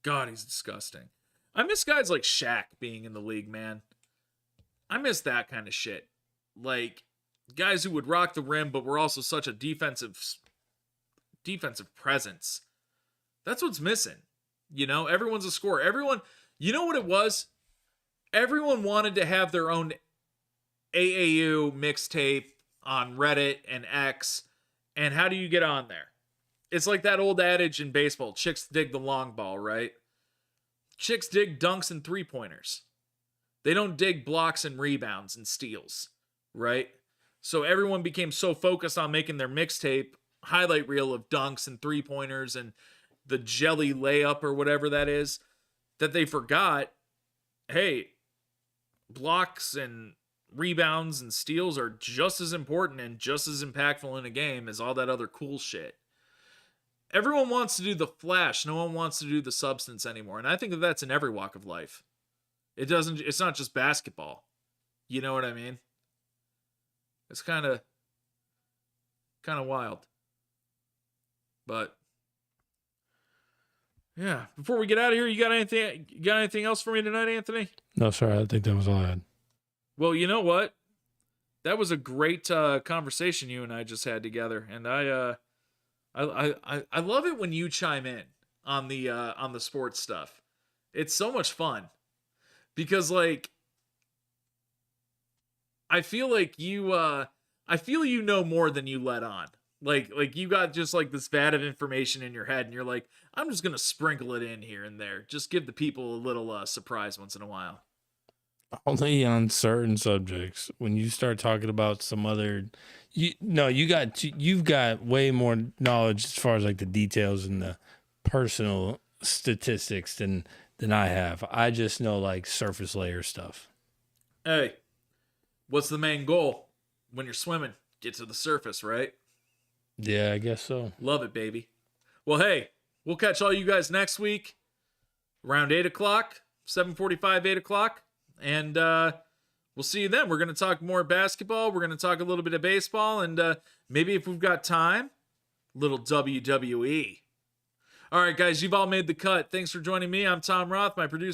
God, he's disgusting. I miss guys like Shaq being in the league, man. I miss that kind of shit. Like, guys who would rock the rim, but were also such a defensive presence. That's what's missing. You know, everyone's a scorer. Everyone, you know what it was? Everyone wanted to have their own AAU mixtape on Reddit and X. And how do you get on there? It's like that old adage in baseball, chicks dig the long ball, right? Chicks dig dunks and three-pointers. They don't dig blocks and rebounds and steals, right? So everyone became so focused on making their mixtape highlight reel of dunks and three-pointers and the jelly layup or whatever that is, that they forgot, hey, blocks and rebounds and steals are just as important and just as impactful in a game as all that other cool shit. Everyone wants to do the flash. No one wants to do the substance anymore. And I think that that's in every walk of life. It's not just basketball. You know what I mean? It's kind of wild. But yeah, before we get out of here, you got anything else for me tonight, Anthony? No, sorry. I think that was all I had. Well, you know what? That was a great conversation you and I just had together, and I love it when you chime in on the sports stuff. It's so much fun because, like, I feel like you know more than you let on. Like you got just like this vat of information in your head, and you're like, I'm just gonna sprinkle it in here and there, just give the people a little surprise once in a while. Only on certain subjects. When you start talking about some other, you've got way more knowledge as far as like the details and the personal statistics than I have. I just know like surface layer stuff. Hey, what's the main goal when you're swimming? Get to the surface, right? Yeah, I guess so. Love it, baby. Well, hey, we'll catch all you guys next week around 8 o'clock, 7:45, 8 o'clock. And we'll see you then. We're going to talk more basketball. We're going to talk a little bit of baseball. And maybe if we've got time, a little WWE. All right, guys, you've all made the cut. Thanks for joining me. I'm Tom Roth, my producer.